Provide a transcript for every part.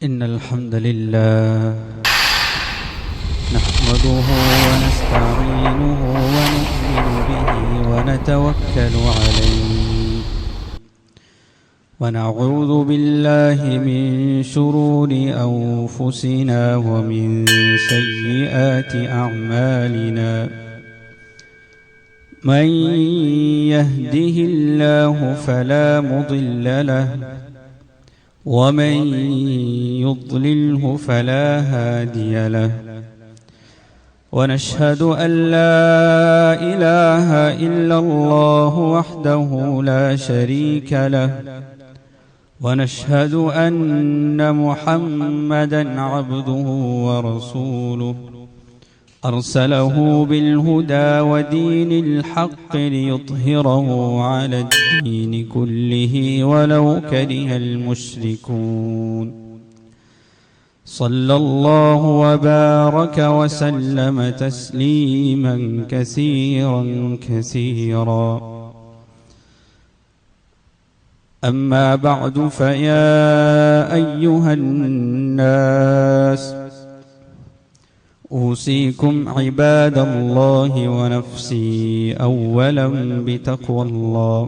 إن الحمد لله نحمده ونستعينه ونؤمن به ونتوكل عليه ونعوذ بالله من شرور أنفسنا ومن سيئات أعمالنا من يهده الله فلا مضل له ومن يضلله فلا هادي له ونشهد أن لا إله إلا الله وحده لا شريك له ونشهد أن محمدا عبده ورسوله أرسله بالهدى ودين الحق ليظهره على الدين كله ولو كره المشركون صلى الله وبارك وسلم تسليما كثيرا كثيرا أما بعد فيا أيها الناس أوصيكم عباد الله ونفسي أولا بتقوى الله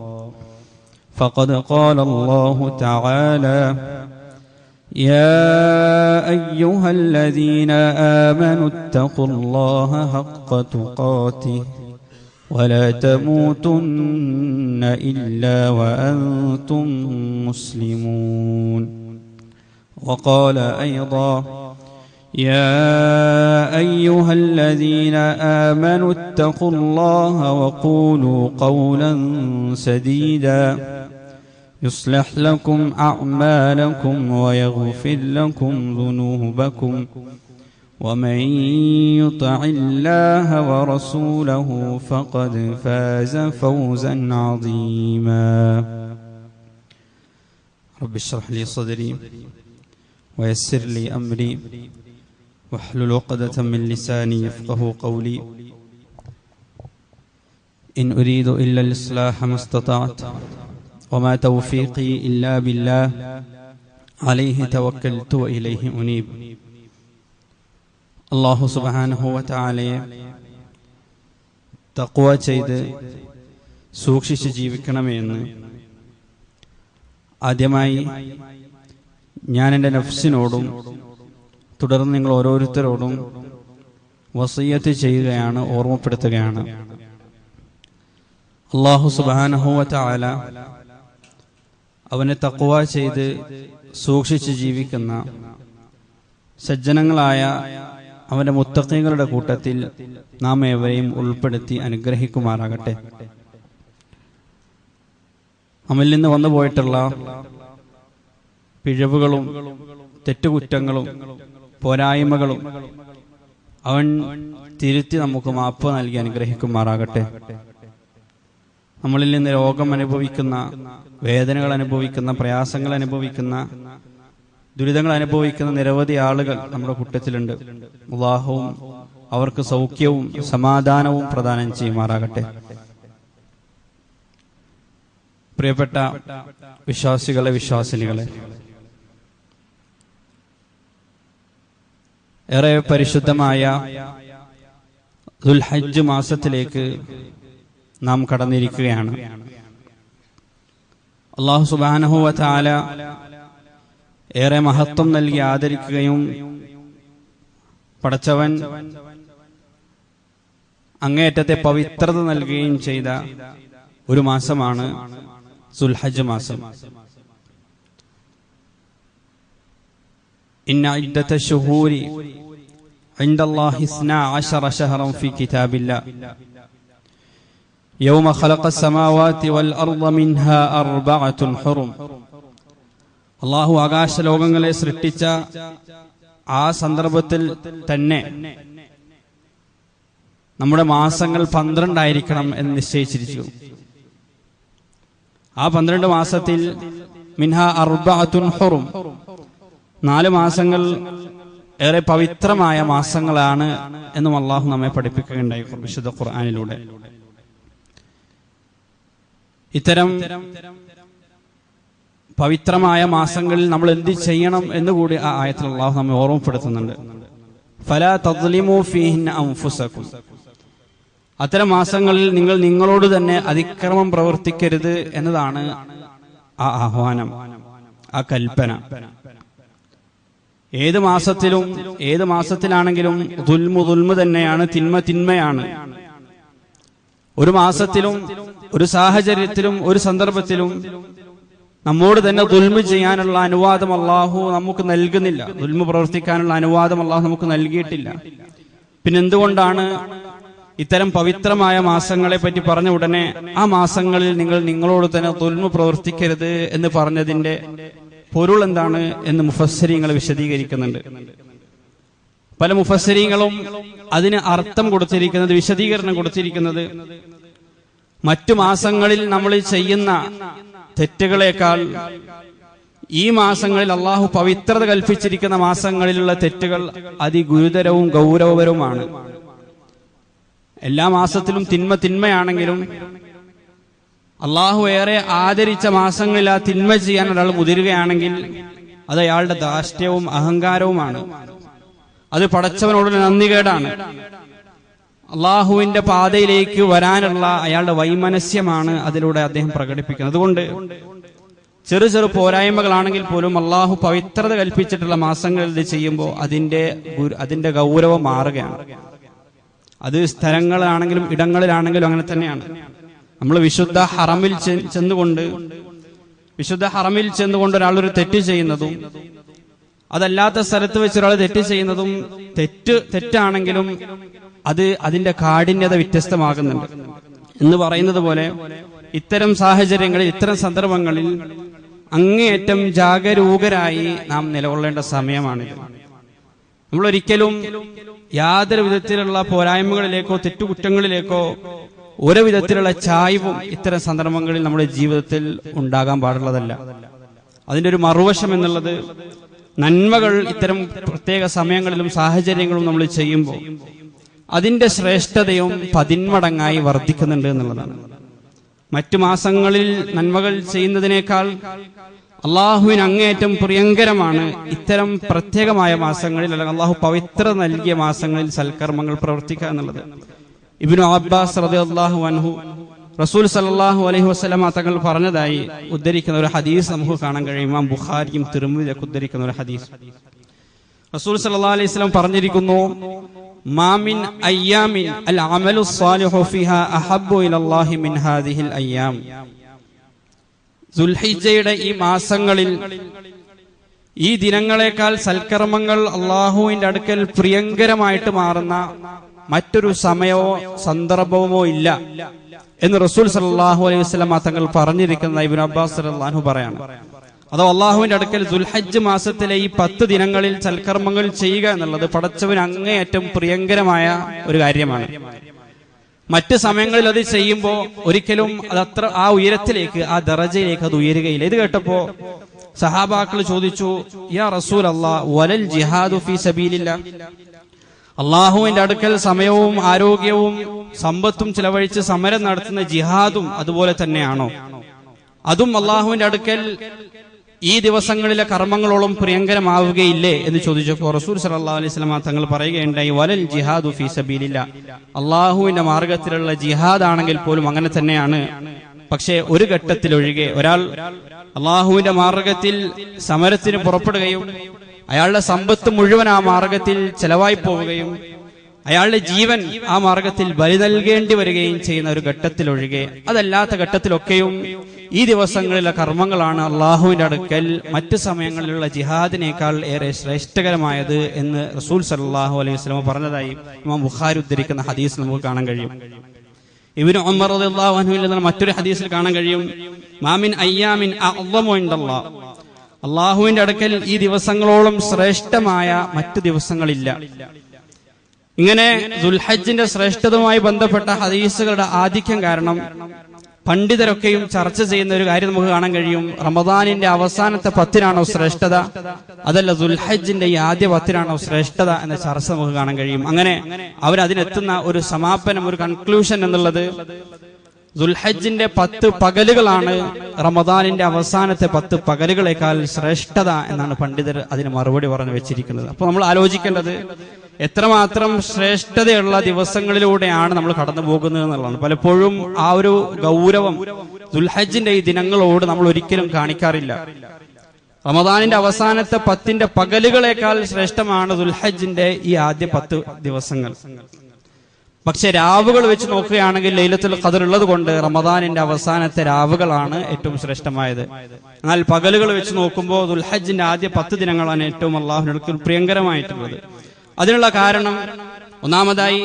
فقد قال الله تعالى يا أيها الذين آمنوا اتقوا الله حق تقاته ولا تموتن إلا وأنتم مسلمون وقال أيضا يا أيها الذين آمنوا اتقوا الله وقولوا قولا سديدا يصلح لكم أعمالكم ويغفر لكم ذنوبكم ومن يطع الله ورسوله فقد فاز فوزا عظيما رب اشرح لي صدري ويسر لي أمري واحلل عقدة من لساني يفقه قولي إن أريد إلا الإصلاح ما استطعت وما توفيقي إلا بالله عليه توكلت وإليه أنيب الله سبحانه وتعالى തഖ്വ ചെയ്ത് സൂക്ഷിച്ച് ജീവിക്കണമെന്ന് ആദ്യമായി ഞാൻ എൻ്റെ നഫ്സിനോടും തുടർന്ന് നിങ്ങൾ ഓരോരുത്തരോടും വസിയ്യത്ത് ചെയ്യുകയാണ്, ഓർമ്മപ്പെടുത്തുകയാണ്. അല്ലാഹു സുബ്ഹാനഹു വ തആല അവനെ തഖ്വ ചെയ്ത് സൂക്ഷിച്ച് ജീവിക്കുന്ന സജ്ജനങ്ങളായ അവന്റെ മുത്തഖീങ്ങളുടെ കൂട്ടത്തിൽ നാം ഏവരെയും ഉൾപ്പെടുത്തി അനുഗ്രഹിക്കുമാറാകട്ടെ. നമ്മിൽ നിന്ന് വന്നു പോയിട്ടുള്ള പിഴവുകളും തെറ്റുകുറ്റങ്ങളും പോരായ്മകളും അവൻ തിരുത്തി നമുക്ക് മാപ്പ് നൽകി അനുഗ്രഹിക്കുമാറാകട്ടെ. നമ്മളിൽ നിന്ന് രോഗം അനുഭവിക്കുന്ന, വേദനകൾ അനുഭവിക്കുന്ന, പ്രയാസങ്ങൾ അനുഭവിക്കുന്ന, ദുരിതങ്ങൾ അനുഭവിക്കുന്ന നിരവധി ആളുകൾ നമ്മുടെ കൂട്ടത്തിലുണ്ട്. അല്ലാഹുവും അവർക്ക് സൗഖ്യവും സമാധാനവും പ്രദാനം ചെയ്യുമാറാകട്ടെ. പ്രിയപ്പെട്ട വിശ്വാസികളെ, വിശ്വാസിനികളെ, ഏറെ പരിശുദ്ധമായ ദുൽഹജ്ജ് മാസത്തിലേക്ക് നാം കടന്നിരിക്കുകയാണ്. അല്ലാഹു സുബ്ഹാനഹു വ തആല ഏറെ മഹത്വം നൽകി ആദരിക്കുകയും പടച്ചവൻ അങ്ങേയറ്റത്തെ പവിത്രത നൽകുകയും ചെയ്ത ഒരു മാസമാണ് ദുൽഹജ്ജ് മാസം. ഇന്ന ഇദ്ദത ശുഹൂരി ഇൻദല്ലാഹി 12 ശഹറൻ ഫീ കിതാബില്ലാഹ് യൗമ ഖലഖസ് സമാവാതി വൽ അർള മിൻഹാ അർബഅത്തുൻ ഹുറും. അല്ലാഹു ആകാശലോകങ്ങളെ സൃഷ്ടിച്ച ആ സന്ദർഭത്തിൽ തന്നെ നമ്മുടെ മാസങ്ങൾ 12 ആയിരിക്കണം എന്ന് നിശ്ചയിച്ചിരിച്ചു. ആ 12 മാസത്തിൽ മിൻഹാ അർബഅത്തുൻ ഹുറും, 4 മാസങ്ങൾ ഏറെ പവിത്രമായ മാസങ്ങളാണ് എന്നും അല്ലാഹു നമ്മെ പഠിപ്പിക്കുകയുണ്ടായി വിശുദ്ധ ഖുർആനിലൂടെ. ഇത്തരം പവിത്രമായ മാസങ്ങളിൽ നമ്മൾ എന്ത് ചെയ്യണം എന്നുകൂടി ആ ആയത്തിൽ അല്ലാഹു നമ്മെ ഓർമ്മപ്പെടുത്തുന്നുണ്ട്. ഫലാ തദ്ലിമൂ ഫീഹിന്ന അൻഫുസകും. അത്തരം മാസങ്ങളിൽ നിങ്ങൾ നിങ്ങളോട് തന്നെ അതിക്രമം പ്രവർത്തിക്കരുത് എന്നതാണ് ആ ആഹ്വാനം, ആ കൽപ്പന. ഏത് മാസത്തിലാണെങ്കിലും ദുൽമ് തന്നെയാണ്, തിന്മയാണ്. ഒരു മാസത്തിലും ഒരു സാഹചര്യത്തിലും ഒരു സന്ദർഭത്തിലും നമ്മോട് തന്നെ ദുൽമ് ചെയ്യാനുള്ള അനുവാദം അല്ലാഹു നമുക്ക് നൽകുന്നില്ല. ദുൽമ് പ്രവർത്തിക്കാനുള്ള അനുവാദം അല്ലാഹു നമുക്ക് നൽകിയിട്ടില്ല. പിന്നെന്തുകൊണ്ടാണ് ഇത്തരം പവിത്രമായ മാസങ്ങളെ പറ്റി പറഞ്ഞ ഉടനെ ആ മാസങ്ങളിൽ നിങ്ങൾ നിങ്ങളോട് തന്നെ ദുൽമ് പ്രവർത്തിക്കരുത് എന്ന് പറഞ്ഞതിന്റെ പൊരുൾ എന്താണ് എന്ന് മുഫസ്സിരീങ്ങൾ വിശദീകരിക്കുന്നുണ്ട്. പല മുഫസ്സിരീങ്ങളും അതിന് അർത്ഥം കൊടുത്തിരിക്കുന്നത്, വിശദീകരണം കൊടുത്തിരിക്കുന്നത്, മറ്റു മാസങ്ങളിൽ നമ്മൾ ചെയ്യുന്ന തെറ്റുകളേക്കാൾ ഈ മാസങ്ങളിൽ അള്ളാഹു പവിത്രത കൽപ്പിച്ചിരിക്കുന്ന മാസങ്ങളിലുള്ള തെറ്റുകൾ അതിഗുരുതരവും ഗൗരവപരവുമാണ്. എല്ലാ മാസത്തിലും തിന്മയാണെങ്കിലും അള്ളാഹു ഏറെ ആദരിച്ച മാസങ്ങളിൽ ആ തിന്മ ചെയ്യാൻ ഒരാൾ മുതിരുകയാണെങ്കിൽ അത് അയാളുടെ ധാർഷ്ട്യവും അഹങ്കാരവുമാണ്. അത് പടച്ചവനോടുള്ള നന്ദികേടാണ്. അള്ളാഹുവിന്റെ പാതയിലേക്ക് വരാനുള്ള അയാളുടെ വൈമനസ്യമാണ് അതിലൂടെ അദ്ദേഹം പ്രകടിപ്പിക്കുന്നത്. അതുകൊണ്ട് ചെറു പോരായ്മകളാണെങ്കിൽ പോലും അള്ളാഹു പവിത്രത കൽപ്പിച്ചിട്ടുള്ള മാസങ്ങളിൽ ഇത് ചെയ്യുമ്പോൾ അതിന്റെ ഗൗരവം മാറുകയാണ്. അത് സ്ഥലങ്ങളാണെങ്കിലും ഇടങ്ങളിലാണെങ്കിലും അങ്ങനെ തന്നെയാണ്. നമ്മൾ വിശുദ്ധ ഹറമിൽ ചെന്നുകൊണ്ട് ഒരാളൊരു തെറ്റ് ചെയ്യുന്നതും അതല്ലാത്ത സ്ഥലത്ത് വെച്ച് ഒരാൾ തെറ്റ് ചെയ്യുന്നതും തെറ്റാണെങ്കിലും അതിന്റെ കാഠിന്യത വ്യത്യസ്തമാകുന്നുണ്ട് എന്ന് പറയുന്നത് പോലെ ഇത്തരം സാഹചര്യങ്ങളിൽ, ഇത്തരം സന്ദർഭങ്ങളിൽ അങ്ങേയറ്റം ജാഗരൂകരായി നാം നിലകൊള്ളേണ്ട സമയമാണിത്. നമ്മളൊരിക്കലും യാതൊരു വിധത്തിലുള്ള പോരായ്മകളിലേക്കോ തെറ്റുകുറ്റങ്ങളിലേക്കോ ഒരു വിധത്തിലുള്ള ചായ്വും ഇത്തരം സന്ദർഭങ്ങളിൽ നമ്മുടെ ജീവിതത്തിൽ ഉണ്ടാകാൻ പാടുള്ളതല്ല. അതിന്റെ ഒരു മറുവശം എന്നുള്ളത്, നന്മകൾ ഇത്തരം പ്രത്യേക സമയങ്ങളിലും സാഹചര്യങ്ങളും നമ്മൾ ചെയ്യുമ്പോൾ അതിന്റെ ശ്രേഷ്ഠതയും 10 മടങ്ങായി വർദ്ധിക്കുന്നുണ്ട് എന്നുള്ളതാണ്. മറ്റു മാസങ്ങളിൽ നന്മകൾ ചെയ്യുന്നതിനേക്കാൾ അള്ളാഹുവിന് അങ്ങേയറ്റം പ്രിയങ്കരമാണ് ഇത്തരം പ്രത്യേകമായ മാസങ്ങളിൽ, അല്ലെങ്കിൽ അള്ളാഹു പവിത്ര നൽകിയ മാസങ്ങളിൽ സൽക്കർമ്മങ്ങൾ പ്രവർത്തിക്കുക എന്നുള്ളത്. ഇബ്നു അബ്ബാസ് റളിയല്ലാഹു അൻഹു റസൂൽ സല്ലല്ലാഹു അലൈഹി വസല്ലമ തങ്ങൾ പറഞ്ഞതായി ഉദ്ധരിക്കുന്ന ഒരു ഹദീസ് നമുക്ക് കാണാൻ കഴിയും. ഇമാം ബുഖാരിയും തിർമിദിയും ഉദ്ധരിക്കുന്ന ഒരു ഹദീസ്. റസൂൽ സല്ലല്ലാഹു അലൈഹി വസല്ലം പറഞ്ഞിരിക്കുന്നു, മാമിൻ അയ്യാമിൻ അൽ അമലു സ്വാലിഹു ഫിഹാ അഹബ്ബു ഇലല്ലാഹി മിൻ ഹാദിഹിൽ അയ്യാം. ദുൽഹിജ്ജയുടെ ഈ മാസങ്ങളിൽ, ഈ ദിനങ്ങളെക്കാൾ സൽക്കർമ്മങ്ങൾ അള്ളാഹുവിന്റെ അടുക്കൽ പ്രിയങ്കരമായിട്ട് മാറുന്ന മറ്റൊരു സമയമോ സന്ദർഭമോ ഇല്ല എന്ന് റസൂൽ സല്ലല്ലാഹു അലൈഹി വസല്ലം തങ്ങൾ പറഞ്ഞിരിക്കുന്ന ഇബ്നു അബ്ബാസ് റളിയല്ലാഹു അൻഹു പറയാണ്. അതോ അള്ളാഹുവിന്റെ അടുക്കൽ ദുൽഹജ്ജ് മാസത്തിലെ ഈ 10 ദിനങ്ങളിൽ സൽക്കർമ്മങ്ങൾ ചെയ്യുക എന്നുള്ളത് പടച്ചവന് അങ്ങേയറ്റം പ്രിയങ്കരമായ ഒരു കാര്യമാണ്. മറ്റ് സമയങ്ങളിൽ അത് ചെയ്യുമ്പോൾ ഒരിക്കലും അതത്ര ആ ഉയരത്തിലേക്ക്, ആ ദറജയിലേക്ക് അത് ഉയരുകയില്ല. ഇത് കേട്ടപ്പോ സഹാബാക്കൾ ചോദിച്ചു, യാ റസൂലല്ലാഹ് വലൽ ജിഹാദു ഫീ സബീലില്ലാഹ്, അള്ളാഹുവിന്റെ അടുക്കൽ സമയവും ആരോഗ്യവും സമ്പത്തും ചിലവഴിച്ച് സമരം നടത്തുന്ന ജിഹാദും അതുപോലെ തന്നെയാണോ? അതും അള്ളാഹുവിന്റെ അടുക്കൽ ഈ ദിവസങ്ങളിലെ കർമ്മങ്ങളോളം പ്രിയങ്കരമാവുകയില്ലേ എന്ന് ചോദിച്ചപ്പോൾ റസൂൽ സല്ലല്ലാഹു അലൈഹി വസല്ലം തങ്ങൾ പറയുകയുണ്ടായി, വലൽ ജിഹാദു ഫീ സബീലില്ലാഹ്, അള്ളാഹുവിന്റെ മാർഗത്തിലുള്ള ജിഹാദ് ആണെങ്കിൽ പോലും അങ്ങനെ തന്നെയാണ്. പക്ഷേ ഒരു ഘട്ടത്തിലൊഴികെ ഒരാൾ അള്ളാഹുവിന്റെ മാർഗത്തിൽ സമരത്തിന് പുറപ്പെടുകയും അയാളുടെ സമ്പത്ത് മുഴുവൻ ആ മാർഗത്തിൽ ചെലവായി പോവുകയും അയാളുടെ ജീവൻ ആ മാർഗത്തിൽ ബലി നൽകേണ്ടി വരികയും ചെയ്യുന്ന ഒരു ഘട്ടത്തിലൊഴികെ, അതല്ലാത്ത ഘട്ടത്തിലൊക്കെയും ഈ ദിവസങ്ങളിലെ കർമ്മങ്ങളാണ് അള്ളാഹുവിന്റെ അടുക്കൽ മറ്റു സമയങ്ങളിലുള്ള ജിഹാദിനേക്കാൾ ഏറെ ശ്രേഷ്ഠകരമായത് എന്ന് റസൂൽ സല്ലല്ലാഹു അലൈഹി വസല്ലം പറഞ്ഞതായി ഇമാം ബുഖാരി ഉദ്ധരിക്കുന്ന ഹദീസ് നമുക്ക് കാണാൻ കഴിയും. ഇബ്നു ഉമർ റളിയല്ലാഹു അൻഹുവിൽ നിന്ന് മറ്റൊരു ഹദീസിൽ കാണാൻ കഴിയും, മാമിൻ അയ്യാമിൻ അഅ്ളമു ഇൻദല്ലാഹ്, അള്ളാഹുവിന്റെ അടുക്കൽ ഈ ദിവസങ്ങളോളം ശ്രേഷ്ഠമായ മറ്റു ദിവസങ്ങളില്ല. ഇങ്ങനെ ദുൽഹജ്ജിന്റെ ശ്രേഷ്ഠതയുമായി ബന്ധപ്പെട്ട ഹദീസുകളുടെ ആധിക്യം കാരണം പണ്ഡിതരൊക്കെയും ചർച്ച ചെയ്യുന്ന ഒരു കാര്യം നമുക്ക് കാണാൻ കഴിയും, റമദാനിന്റെ അവസാനത്തെ 10-നാണോ ശ്രേഷ്ഠത, അതല്ല ദുൽഹജ്ജിന്റെ ഈ ആദ്യ 10-നാണോ ശ്രേഷ്ഠത എന്ന ചർച്ച നമുക്ക് കാണാൻ കഴിയും. അങ്ങനെ അവരതിനെത്തുന്ന ഒരു സമാപനം, ഒരു കൺക്ലൂഷൻ എന്നുള്ളത്, ദുൽഹജ്ജിന്റെ 10 പകലുകളാണ് റമദാനിന്റെ അവസാനത്തെ 10 പകലുകളെക്കാൾ ശ്രേഷ്ഠത എന്നാണ് പണ്ഡിതർ അതിന് മറുപടി പറഞ്ഞു വെച്ചിരിക്കുന്നത്. അപ്പൊ നമ്മൾ ആലോചിക്കേണ്ടത് എത്രമാത്രം ശ്രേഷ്ഠതയുള്ള ദിവസങ്ങളിലൂടെയാണ് നമ്മൾ കടന്നു പോകുന്നത് എന്നുള്ളതാണ്. പലപ്പോഴും ആ ഒരു ഗൗരവം ദുൽഹജ്ജിന്റെ ഈ ദിനങ്ങളോട് നമ്മൾ ഒരിക്കലും കാണിക്കാറില്ല. റമദാനിന്റെ അവസാനത്തെ 10 പകലുകളെക്കാൾ ശ്രേഷ്ഠമാണ് ദുൽഹജ്ജിന്റെ ഈ ആദ്യ 10 ദിവസങ്ങൾ. പക്ഷെ രാവുകൾ വെച്ച് നോക്കുകയാണെങ്കിൽ ലൈലത്തുൽ ഖദർ ഉള്ളത് കൊണ്ട് റമദാനിന്റെ അവസാനത്തെ രാവുകളാണ് ഏറ്റവും ശ്രേഷ്ഠമായത്. എന്നാൽ പകലുകൾ വെച്ച് നോക്കുമ്പോൾ ദുൽഹജ്ജിന്റെ ആദ്യ 10 ദിനങ്ങളാണ് ഏറ്റവും അള്ളാഹുവിനടുക്കൽ പ്രിയങ്കരമായിട്ടുള്ളത്. അതിനുള്ള കാരണം ഒന്നാമതായി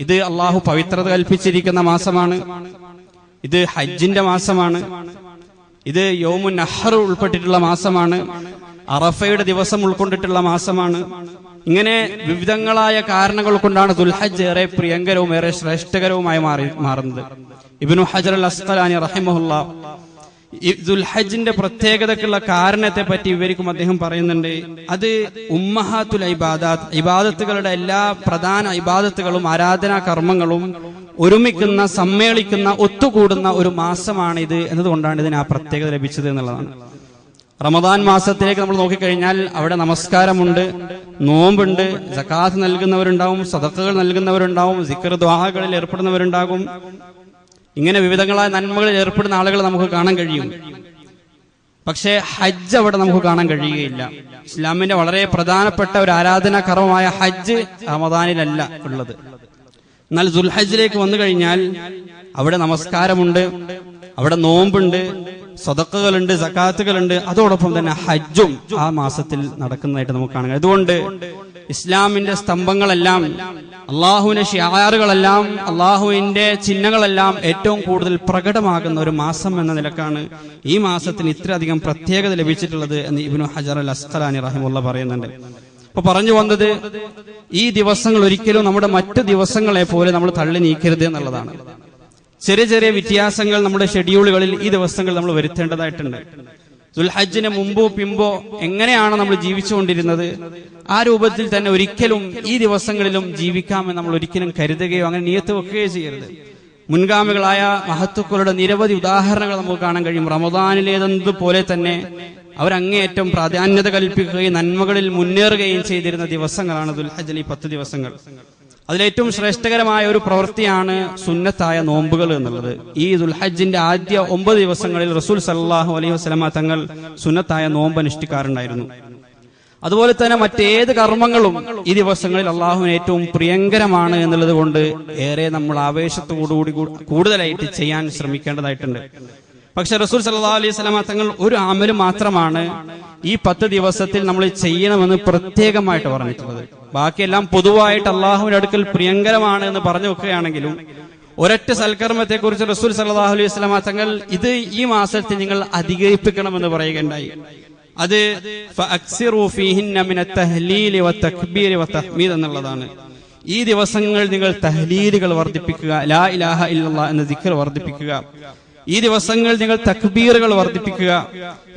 ഇത് അള്ളാഹു പവിത്രത കൽപ്പിച്ചിരിക്കുന്ന മാസമാണ്. ഇത് ഹജ്ജിന്റെ മാസമാണ്. ഇത് യൗമുൻ നഹർ ഉൾപ്പെട്ടിട്ടുള്ള മാസമാണ്. അറഫയുടെ ദിവസം ഉൾക്കൊണ്ടിട്ടുള്ള മാസമാണ്. ഇങ്ങനെ വിവിധങ്ങളായ കാരണങ്ങൾ കൊണ്ടാണ് ദുൽഹജ്ജ് ഏറെ പ്രിയങ്കരവും ഏറെ ശ്രേഷ്ഠകരവുമായി മാറുന്നത്. ഇബ്നു ഹജർ അൽ അസ്ഖലാനി റഹിമഹുല്ലാ ദുൽഹജ്ജിന്റെ പ്രത്യേകതക്കുള്ള കാരണത്തെ പറ്റി വിവരിക്കും. അദ്ദേഹം പറയുന്നുണ്ട്, അത് ഉമ്മഹാത്തുൽ ഇബാദാത്ത്, ഇബാദത്തുകളുടെ എല്ലാ പ്രധാന ഇബാദത്തുകളും ആരാധനാ കർമ്മങ്ങളും ഒരുമിക്കുന്ന, സമ്മേളിക്കുന്ന, ഒത്തുകൂടുന്ന ഒരു മാസമാണ് ഇത് എന്നതുകൊണ്ടാണ് ഇതിന് ആ പ്രത്യേകത ലഭിച്ചത് എന്നുള്ളതാണ്. റമദാൻ മാസത്തിലേക്ക് നമ്മൾ നോക്കിക്കഴിഞ്ഞാൽ അവിടെ നമസ്കാരമുണ്ട്, നോമ്പുണ്ട്, സകാത്ത് നൽകുന്നവരുണ്ടാവും, സദഖകൾ നൽകുന്നവരുണ്ടാവും, സിക്ർ ദുആകളിൽ ഏർപ്പെടുന്നവരുണ്ടാകും. ഇങ്ങനെ വിവിധങ്ങളായ നന്മകളിൽ ഏർപ്പെടുന്ന ആളുകൾ നമുക്ക് കാണാൻ കഴിയും. പക്ഷേ ഹജ്ജ് അവിടെ നമുക്ക് കാണാൻ കഴിയുകയില്ല. ഇസ്ലാമിന്റെ വളരെ പ്രധാനപ്പെട്ട ഒരു ആരാധനാ കർമ്മമായ ഹജ്ജ് റമദാനിലല്ല ഉള്ളത്. എന്നാൽ ദുൽഹജ്ജിലേക്ക് വന്നു കഴിഞ്ഞാൽ അവിടെ നമസ്കാരമുണ്ട്, അവിടെ നോമ്പുണ്ട്, സദഖകളുണ്ട്, സകാത്തുകളുണ്ട്. അതോടൊപ്പം തന്നെ ഹജ്ജും ആ മാസത്തിൽ നടക്കുന്നതായിട്ട് നമുക്ക് കാണാം. അതുകൊണ്ട് ഇസ്ലാമിന്റെ സ്തംഭങ്ങളെല്ലാം, അള്ളാഹുവിന്റെ ഷിആറുകളെല്ലാം, അള്ളാഹുവിന്റെ ചിഹ്നങ്ങളെല്ലാം ഏറ്റവും കൂടുതൽ പ്രകടമാകുന്ന ഒരു മാസം എന്ന നിലക്കാണ് ഈ മാസത്തിന് ഇത്രയധികം പ്രത്യേകത ലഭിച്ചിട്ടുള്ളത് എന്ന് ഇബ്നു ഹജർ അൽ അസ്ഖലാനി റഹിമഹുല്ലാഹ് പറയുന്നുണ്ട്. അപ്പൊ പറഞ്ഞു വന്നത്, ഈ ദിവസങ്ങൾ ഒരിക്കലും നമ്മുടെ മറ്റു ദിവസങ്ങളെ പോലെ നമ്മൾ തള്ളി നീക്കരുത് എന്നുള്ളതാണ്. ചെറിയ ചെറിയ വ്യത്യാസങ്ങൾ നമ്മുടെ ഷെഡ്യൂളുകളിൽ ഈ ദിവസങ്ങൾ നമ്മൾ വരുത്തേണ്ടതായിട്ടുണ്ട്. ദുൽഹജ്ജിന് മുമ്പോ പിമ്പോ എങ്ങനെയാണ് നമ്മൾ ജീവിച്ചുകൊണ്ടിരുന്നത്, ആ രൂപത്തിൽ തന്നെ ഒരിക്കലും ഈ ദിവസങ്ങളിലും ജീവിക്കാമെന്ന് നമ്മൾ ഒരിക്കലും കരുതുകയോ അങ്ങനെ നിയത്ത് വെക്കുകയോ ചെയ്യരുത്. മുൻഗാമികളായ മഹത്തുക്കളുടെ നിരവധി ഉദാഹരണങ്ങൾ നമുക്ക് കാണാൻ കഴിയും. റമദാനിലേതെന്നതുപോലെ തന്നെ അവരങ്ങേയറ്റം പ്രാധാന്യത കൽപ്പിക്കുകയും നന്മകളിൽ മുന്നേറുകയും ചെയ്തിരുന്ന ദിവസങ്ങളാണ് ദുൽഹജ്ജിലെ 10 ദിവസങ്ങൾ. അതിലേറ്റവും ശ്രേഷ്ഠകരമായ ഒരു പ്രവൃത്തിയാണ് സുന്നത്തായ നോമ്പുകൾ എന്നുള്ളത്. ഈ ദുൽഹജ്ജിന്റെ ആദ്യ 9 ദിവസങ്ങളിൽ റസൂൽ സല്ലല്ലാഹു അലൈഹി വസല്ലമ തങ്ങൾ സുന്നത്തായ നോമ്പ് അനുഷ്ഠിക്കാറുണ്ടായിരുന്നു. അതുപോലെ തന്നെ മറ്റേത് കർമ്മങ്ങളും ഈ ദിവസങ്ങളിൽ അള്ളാഹുവിന് ഏറ്റവും പ്രിയങ്കരമാണ് എന്നുള്ളത് കൊണ്ട് ഏറെ നമ്മൾ ആവേശത്തോടുകൂടി കൂടുതലായിട്ട് ചെയ്യാൻ ശ്രമിക്കേണ്ടതായിട്ടുണ്ട്. പക്ഷെ റസൂൽ സല്ലല്ലാഹു അലൈഹി വസല്ലമ തങ്ങൾ ഒരു അമല് മാത്രമാണ് ഈ 10 ദിവസത്തിൽ നമ്മൾ ചെയ്യണമെന്ന് പ്രത്യേകമായിട്ട് പറഞ്ഞിട്ടുള്ളത്. ബാക്കിയെല്ലാം പൊതുവായിട്ട് അള്ളാഹുവിന്റെ അടുക്കൽ പ്രിയങ്കരമാണ് എന്ന് പറഞ്ഞു വെക്കുകയാണെങ്കിലും ഒരൊറ്റ സൽക്കർമ്മത്തെ കുറിച്ച് റസൂൽ സല്ലല്ലാഹു അലൈഹി വസല്ലമ തങ്ങൾ ഇത് ഈ മാസത്തിൽ നിങ്ങൾ അധികരിപ്പിക്കണമെന്ന് പറയുകയുണ്ടായി. അത് ഫഅക്സിറു ഫീഹിന്ന മിനത് തഹ്ലീലി വതക്ബീരി വതഹ്മീദ് എന്നുള്ളതാണ്. ഈ ദിവസങ്ങൾ നിങ്ങൾ തഹ്ലീലുകൾ വർദ്ധിപ്പിക്കുക, ലാ ഇലാഹ ഇല്ലല്ലാഹ് എന്ന ദിക്ർ വർദ്ധിപ്പിക്കുക. ഈ ദിവസങ്ങൾ നിങ്ങൾ തക്ബീറുകൾ വർദ്ധിപ്പിക്കുക.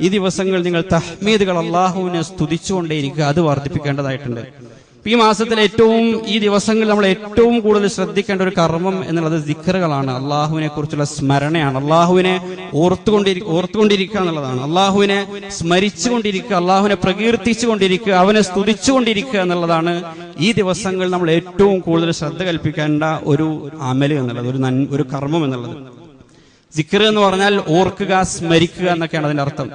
ഈ ദിവസങ്ങൾ നിങ്ങൾ തഹ്മീദുകൾ, അള്ളാഹുവിനെ സ്തുതിച്ചുകൊണ്ടേയിരിക്കുക, അത് വർദ്ധിപ്പിക്കേണ്ടതായിട്ടുണ്ട്. ഈ മാസത്തിൽ ഈ ദിവസങ്ങളിൽ നമ്മൾ ഏറ്റവും കൂടുതൽ ശ്രദ്ധിക്കേണ്ട ഒരു കർമ്മം എന്നുള്ളത് ദിക്റുകളാണ്. അള്ളാഹുവിനെ കുറിച്ചുള്ള സ്മരണയാണ്. അള്ളാഹുവിനെ ഓർത്തുകൊണ്ടിരിക്കുക എന്നുള്ളതാണ്. അള്ളാഹുവിനെ സ്മരിച്ചുകൊണ്ടിരിക്കുക, അള്ളാഹുവിനെ പ്രകീർത്തിച്ചുകൊണ്ടിരിക്കുക, അവനെ സ്തുതിച്ചുകൊണ്ടിരിക്കുക എന്നുള്ളതാണ് ഈ ദിവസങ്ങൾ നമ്മൾ ഏറ്റവും കൂടുതൽ ശ്രദ്ധ കൽപ്പിക്കേണ്ട ഒരു അമല് എന്നുള്ളത്, ഒരു കർമ്മം എന്നുള്ളത്. ദിക്ർ എന്ന് പറഞ്ഞാൽ ഓർക്കുക, സ്മരിക്കുക എന്നൊക്കെയാണ് അതിന്റെ അർത്ഥം.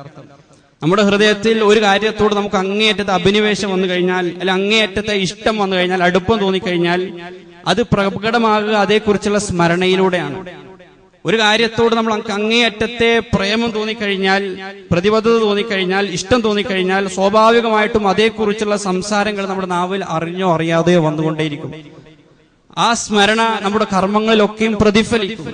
നമ്മുടെ ഹൃദയത്തിൽ ഒരു കാര്യത്തോട് നമുക്ക് അങ്ങേയറ്റത്തെ അഭിനിവേശം വന്നു കഴിഞ്ഞാൽ, അല്ല അങ്ങേയറ്റത്തെ ഇഷ്ടം വന്നു കഴിഞ്ഞാൽ, അടുപ്പം തോന്നിക്കഴിഞ്ഞാൽ അത് പ്രകടമാകുക അതേക്കുറിച്ചുള്ള സ്മരണയിലൂടെയാണ്. ഒരു കാര്യത്തോട് നമ്മൾ അങ്ങേയറ്റത്തെ പ്രേമം തോന്നിക്കഴിഞ്ഞാൽ, പ്രതിബദ്ധത തോന്നിക്കഴിഞ്ഞാൽ, ഇഷ്ടം തോന്നിക്കഴിഞ്ഞാൽ സ്വാഭാവികമായിട്ടും അതേക്കുറിച്ചുള്ള സംസാരങ്ങൾ നമ്മുടെ നാവിൽ അറിഞ്ഞോ അറിയാതെയോ വന്നുകൊണ്ടേയിരിക്കും. ആ സ്മരണ നമ്മുടെ കർമ്മങ്ങളിലൊക്കെയും പ്രതിഫലിക്കും.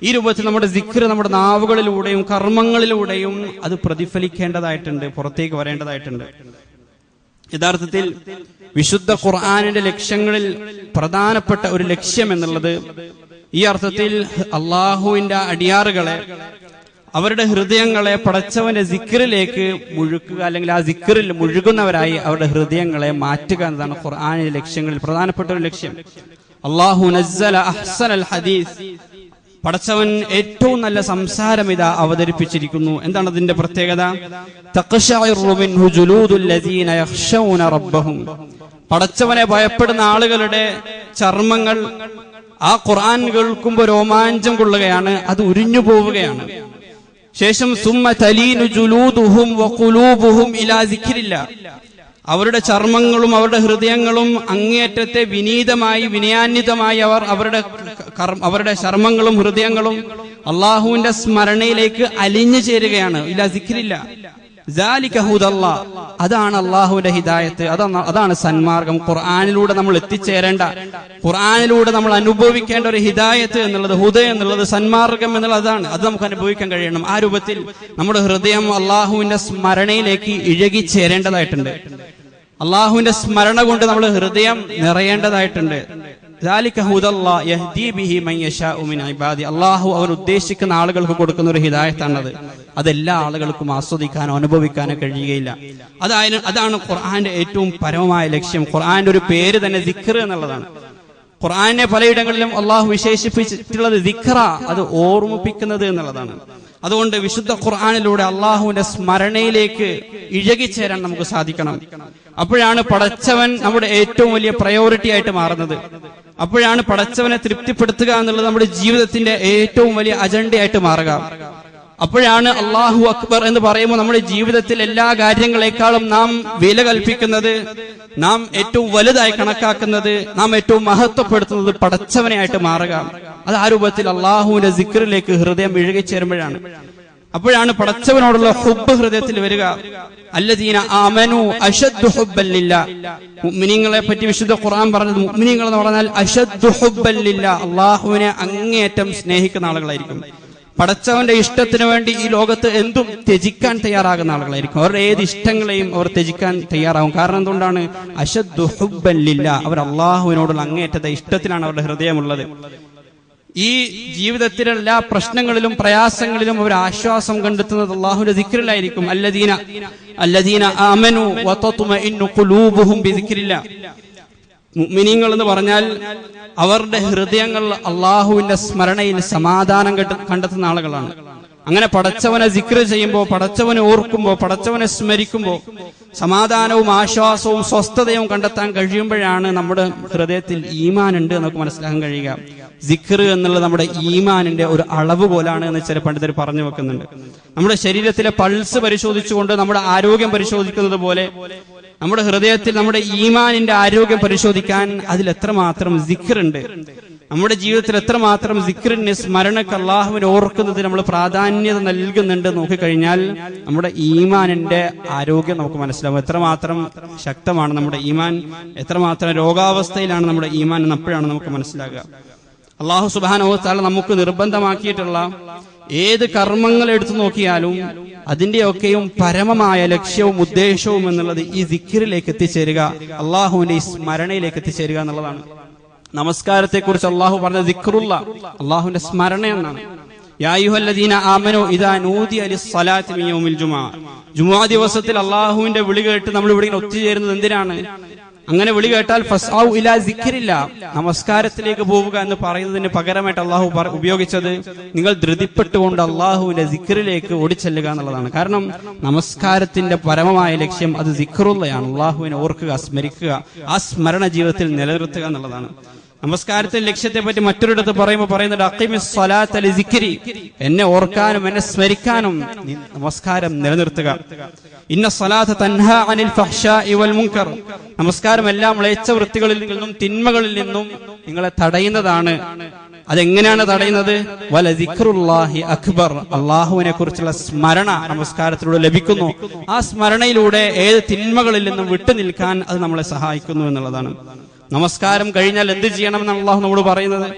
ഈ രൂപത്തിൽ നമ്മുടെ ദിക്ർ നമ്മുടെ നാവുകളിലൂടെയും കർമ്മങ്ങളിലൂടെയും അത് പ്രതിഫലിക്കേണ്ടതായിട്ടുണ്ട്, പുറത്തേക്ക് വരേണ്ടതായിട്ടുണ്ട്. യഥാർത്ഥത്തിൽ വിശുദ്ധ ഖുർആനിന്റെ ലക്ഷ്യങ്ങളിൽ പ്രധാനപ്പെട്ട ഒരു ലക്ഷ്യം എന്നുള്ളത് ഈ അർത്ഥത്തിൽ അള്ളാഹുവിന്റെ അടിയാറുകളെ, അവരുടെ ഹൃദയങ്ങളെ പടച്ചവന്റെ ദിക്റിലേക്ക് മുഴുക്കുക, അല്ലെങ്കിൽ ആ ദിക്റിൽ മുഴുകുന്നവരായി അവരുടെ ഹൃദയങ്ങളെ മാറ്റുക എന്നതാണ് ഖുർആനിന്റെ ലക്ഷ്യങ്ങളിൽ പ്രധാനപ്പെട്ട ഒരു ലക്ഷ്യം. അല്ലാഹു നസ്സല അഹ്സനൽ ഹദീസ്, പടച്ചവൻ ഏറ്റവും നല്ല സംസാരം ഇതാ അവതരിപ്പിച്ചിരിക്കുന്നു. എന്താണ് അതിന്റെ പ്രത്യേകത? തഖ്ശഇറു മിൻഹു ജുലൂദുൽ ലദീന യഖ്ശൗന റബ്ബഹും. പടച്ചവനെ ഭയപ്പെടുന്ന ആളുകളുടെ ചർമ്മങ്ങൾ ആ ഖുർആൻ കേൾക്കുമ്പോൾ രോമാഞ്ചം കൊള്ളുകയാണ്, അത് ഉരിഞ്ഞു പോവുകയാണ്. ശേഷം സുമ്മ തലീനു ജുലൂദുഹും വഖുലൂബുഹും ഇലാ സിക്രില്ലാ. അവരുടെ ചർമ്മങ്ങളും അവരുടെ ഹൃദയങ്ങളും അങ്ങേയറ്റത്തെ വിനീതമായി വിനയാന്വിതമായി അവരുടെ ചർമ്മങ്ങളും ഹൃദയങ്ങളും അള്ളാഹുവിന്റെ സ്മരണയിലേക്ക് അലിഞ്ഞു ചേരുകയാണ്. ഇലാ സിക്രില്ലാ. ദാലിക ഹുദല്ലാ. അതാണ് അള്ളാഹുവിന്റെ ഹിദായത്ത്, അതാണ് സന്മാർഗം. ഖുർആനിലൂടെ നമ്മൾ എത്തിച്ചേരേണ്ട, ഖുർആനിലൂടെ നമ്മൾ അനുഭവിക്കേണ്ട ഒരു ഹിദായത്ത് എന്നുള്ളത്, ഹുദ എന്നുള്ളത്, സന്മാർഗം എന്നുള്ളത് അതാണ്. അത് നമുക്ക് അനുഭവിക്കാൻ കഴിയണം. ആ രൂപത്തിൽ നമ്മുടെ ഹൃദയം അള്ളാഹുവിന്റെ സ്മരണയിലേക്ക് ഇഴകിച്ചേരേണ്ടതായിട്ടുണ്ട്. അള്ളാഹുവിന്റെ സ്മരണ കൊണ്ട് നമ്മൾ ഹൃദയം നിറയേണ്ടതായിട്ടുണ്ട്. അള്ളാഹു അവൻ ഉദ്ദേശിക്കുന്ന ആളുകൾക്ക് കൊടുക്കുന്ന ഒരു ഹിദായത്താണത്. അതെല്ലാ ആളുകൾക്കും ആസ്വദിക്കാനോ അനുഭവിക്കാനോ കഴിയുകയില്ല. അതാണ് ഖുർആന്റെ ഏറ്റവും പരമമായ ലക്ഷ്യം. ഖുർആന്റെ ഒരു പേര് തന്നെ ദിക്ർ എന്നുള്ളതാണ്. ഖുർആനെ പലയിടങ്ങളിലും അള്ളാഹു വിശേഷിപ്പിച്ചിട്ടുള്ളത് ദിക്റ, അത് ഓർമ്മിപ്പിക്കുന്നത് എന്നുള്ളതാണ്. അതുകൊണ്ട് വിശുദ്ധ ഖുർആനിലൂടെ അള്ളാഹുവിന്റെ സ്മരണയിലേക്ക് ഇഴകിച്ചേരാൻ നമുക്ക് സാധിക്കണം. അപ്പോഴാണ് പടച്ചവൻ നമ്മുടെ ഏറ്റവും വലിയ പ്രയോറിറ്റി ആയിട്ട് മാറുന്നത്. അപ്പോഴാണ് പടച്ചവനെ തൃപ്തിപ്പെടുത്തുക എന്നുള്ളത് നമ്മുടെ ജീവിതത്തിന്റെ ഏറ്റവും വലിയ അജണ്ടയായിട്ട് മാറുക. അപ്പോഴാണ് അല്ലാഹു അക്ബർ എന്ന് പറയുമ്പോൾ നമ്മുടെ ജീവിതത്തിൽ എല്ലാ കാര്യങ്ങളെക്കാളും നാം വില കൽപ്പിക്കുന്നത്, നാം ഏറ്റവും വലുതായി കണക്കാക്കുന്നത്, നാം ഏറ്റവും മഹത്വപ്പെടുത്തുന്നത് പടച്ചവനെ ആയിട്ട് മാറുക. അത് ആ രൂപത്തിൽ അള്ളാഹുവിന്റെ സിക്റിലേക്ക് ഹൃദയം ഇഴുകിച്ചേരുമ്പോഴാണ്. അപ്പോഴാണ് പടച്ചവനോടുള്ള ഹുബ്ബ് ഹൃദയത്തിൽ വരിക. അല്ലദീന ആമനു അശദ്ദു ഹുബ്ബൻ ലില്ലാ. മുഅ്മിനീങ്ങളെ പറ്റി വിശുദ്ധ ഖുർആൻ പറഞ്ഞത്, മുഅ്മിനീങ്ങൾ എന്ന് പറഞ്ഞാൽ അശദ്ദു ഹുബ്ബൻ ലില്ലാ, അള്ളാഹുവിനെ അങ്ങേയറ്റം സ്നേഹിക്കുന്ന ആളുകളായിരിക്കും. പടച്ചവന്റെ ഇഷ്ടത്തിന് വേണ്ടി ഈ ലോകത്ത് എന്തും ത്യജിക്കാൻ തയ്യാറാകുന്ന ആളുകളായിരിക്കും. അവരുടെ ഏത് ഇഷ്ടങ്ങളെയും അവർ ത്യജിക്കാൻ തയ്യാറാകും. കാരണം എന്തുകൊണ്ടാണ്? അശദ്ദു ഹുബ്ബൻ ലില്ലാ, അവർ അള്ളാഹുവിനോടുള്ള അങ്ങേയറ്റത്തെ ഇഷ്ടത്തിലാണ് അവരുടെ ഹൃദയമുള്ളത്. ഈ ജീവിതത്തിലെ എല്ലാ പ്രശ്നങ്ങളിലും പ്രയാസങ്ങളിലും അവർ ആശ്വാസം കണ്ടെത്തുന്നത് അള്ളാഹുവിന്റെ ദിക്റിലായിരിക്കും. അല്ലദീന ആമനു വതത്മഇന്നു ഖുലൂബുഹും ബിദിക്രില്ലാ. മുഅ്മിനീങ്ങൾ എന്ന് പറഞ്ഞാൽ അവരുടെ ഹൃദയങ്ങൾ അള്ളാഹുവിന്റെ സ്മരണയിൽ സമാധാനം കണ്ടെത്തുന്ന ആളുകളാണ്. അങ്ങനെ പടച്ചവനെ സിക്ർ ചെയ്യുമ്പോൾ, പടച്ചവനെ ഓർക്കുമ്പോൾ, പടച്ചവനെ സ്മരിക്കുമ്പോൾ സമാധാനവും ആശ്വാസവും സ്വസ്ഥതയും കണ്ടെത്താൻ കഴിയുമ്പോഴാണ് നമ്മുടെ ഹൃദയത്തിൽ ഈമാൻ ഉണ്ട് എന്നൊക്കെ മനസ്സിലാക്കാൻ കഴിയുക. സിക്ർ എന്നുള്ളത് നമ്മുടെ ഈമാനിന്റെ ഒരു അളവ് പോലാണ് എന്ന് ചില പണ്ഡിതർ പറഞ്ഞു വെക്കുന്നുണ്ട്. നമ്മുടെ ശരീരത്തിലെ പൾസ് പരിശോധിച്ചുകൊണ്ട് നമ്മുടെ ആരോഗ്യം പരിശോധിക്കുന്നത് പോലെ നമ്മുടെ ഹൃദയത്തിൽ നമ്മുടെ ഈമാനിന്റെ ആരോഗ്യം പരിശോധിക്കാൻ അതിൽ എത്രമാത്രം സിക്ർ ഉണ്ട്, നമ്മുടെ ജീവിതത്തിൽ എത്രമാത്രം സിക്റിന്, സ്മരണക്ക്, അള്ളാഹുവിനെ ഓർക്കുന്നതിന് നമ്മൾ പ്രാധാന്യത നൽകുന്നുണ്ട് നോക്കിക്കഴിഞ്ഞാൽ നമ്മുടെ ഈമാനിന്റെ ആരോഗ്യം നമുക്ക് മനസ്സിലാവും. എത്രമാത്രം ശക്തമാണ് നമ്മുടെ ഈമാൻ, എത്രമാത്രം രോഗാവസ്ഥയിലാണ് നമ്മുടെ ഈമാൻ എന്ന് അപ്പോഴാണ് നമുക്ക് മനസ്സിലാകുക. അള്ളാഹു സുബ്ഹാനഹു വ തആല നമുക്ക് നിർബന്ധമാക്കിയിട്ടുള്ള ഏത് കർമ്മങ്ങൾ എടുത്തു നോക്കിയാലും അതിന്റെയൊക്കെയും പരമമായ ലക്ഷ്യവും ഉദ്ദേശവും എന്നുള്ളത് ഈ ദിക്റിലേക്ക് എത്തിച്ചേരുക, അള്ളാഹുവിന്റെ ഈ സ്മരണയിലേക്ക് എത്തിച്ചേരുക എന്നുള്ളതാണ്. നമസ്കാരത്തെ കുറിച്ച് അള്ളാഹു പറഞ്ഞ ദിക്റുള്ള, അള്ളാഹുവിന്റെ സ്മരണ എന്നാണ്. യാ അയ്യുഹല്ലദീന ആമനൂ ഇദാ നൂദിയ ലിസ്സലാത്തി മിൻ യൗമിൽ ജുമുഅ ദിവസത്തിൽ അള്ളാഹുവിന്റെ വിളി കേട്ട് നമ്മൾ ഇവിടെ ഒത്തുചേരുന്നത് എന്തിനാണ്? അങ്ങനെ വിളി കേട്ടാൽ ഫസ്ഔ ഇലാ സിക്രില്ലാ, നമസ്കാരത്തിലേക്ക് പോവുക എന്ന് പറയുന്നതിന് പകരമായിട്ട് അള്ളാഹു ഉപയോഗിച്ചത് നിങ്ങൾ ധൃതിപ്പെട്ടുകൊണ്ട് അള്ളാഹുവിന്റെ സിക്റിലേക്ക് ഓടിച്ചെല്ലുക എന്നുള്ളതാണ്. കാരണം നമസ്കാരത്തിന്റെ പരമമായ ലക്ഷ്യം അത് സിക്റുള്ളയാണ്, അള്ളാഹുവിനെ ഓർക്കുക, സ്മരിക്കുക, ആ സ്മരണ ജീവിതത്തിൽ നിലനിർത്തുക എന്നുള്ളതാണ്. നമസ്കാരത്തിന്റെ ലക്ഷ്യത്തെ പറ്റി മറ്റൊരിടത്ത് പറയുന്നുണ്ട്, അഖീമിസ് സ്വലാത്ത ലിസിക്രി, എന്നെ ഓർക്കാനും എന്നെ സ്മരിക്കാനും നമസ്കാരം നിലനിർത്തുക. ഇന്ന സ്വലാത്ത തൻഹാ അനിൽ ഫഹ്ശാഇ വൽ മുൻകർ, നമസ്കാരം എല്ലാ മ്ലേച്ഛ വൃത്തികളിൽ നിന്നും തിന്മകളിൽ നിന്നും നിങ്ങളെ തടയുന്നതാണ്. അതെങ്ങനെയാണ് തടയുന്നത്? വല ദിക്റുല്ലാഹി അക്ബർ, അള്ളാഹുവിനെ കുറിച്ചുള്ള സ്മരണ നമസ്കാരത്തിലൂടെ ലഭിക്കുന്നു. ആ സ്മരണയിലൂടെ ഏത് തിന്മകളിൽ നിന്നും വിട്ടുനിൽക്കാൻ അത് നമ്മളെ സഹായിക്കുന്നു എന്നുള്ളതാണ്. നമസ്കാരം കഴിഞ്ഞാൽ എന്ത് ചെയ്യണമെന്നാണ് അള്ളാഹു നമ്മോട് പറയുന്നത്?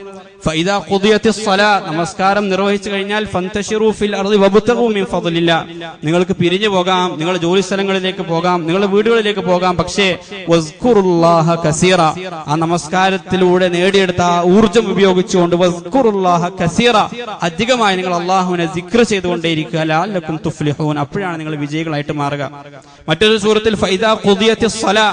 ഫൈദാ ഖുദിയത്തിസ് സ്വലാത്ത്, നമസ്കാരം നിർവഹിച്ചു കഴിഞ്ഞാൽ ഫന്തശിറൂ ഫിൽ അർളി വബ്തഗൂ മിൻ ഫദ്ലില്ലാ, നിങ്ങൾക്ക് പിരിഞ്ഞു പോകാം, നിങ്ങളുടെ ജോലി സ്ഥലങ്ങളിലേക്ക് പോകാം, നിങ്ങളുടെ വീടുകളിലേക്ക് പോകാം. പക്ഷേ വസ്കുറുല്ലാഹ കസീറ, ആ നമസ്കാരത്തിലൂടെ നേടിയെടുത്ത ആ ഊർജ്ജം ഉപയോഗിച്ചുകൊണ്ട് വസ്കുറുല്ലാഹ കസീറ, അധികമായി നിങ്ങൾ അള്ളാഹുവിനെ സിക്ർ ചെയ്തുകൊണ്ടേയിരിക്കുക. ലഅല്ലക്കും തുഫ്ലിഹൂൻ, അപ്പോഴാണ് നിങ്ങൾ വിജയികളായിട്ട് മാറുക. മറ്റൊരു സൂറത്തിൽ ഫൈദാ ഖുദിയത്തിസ് സ്വലാ,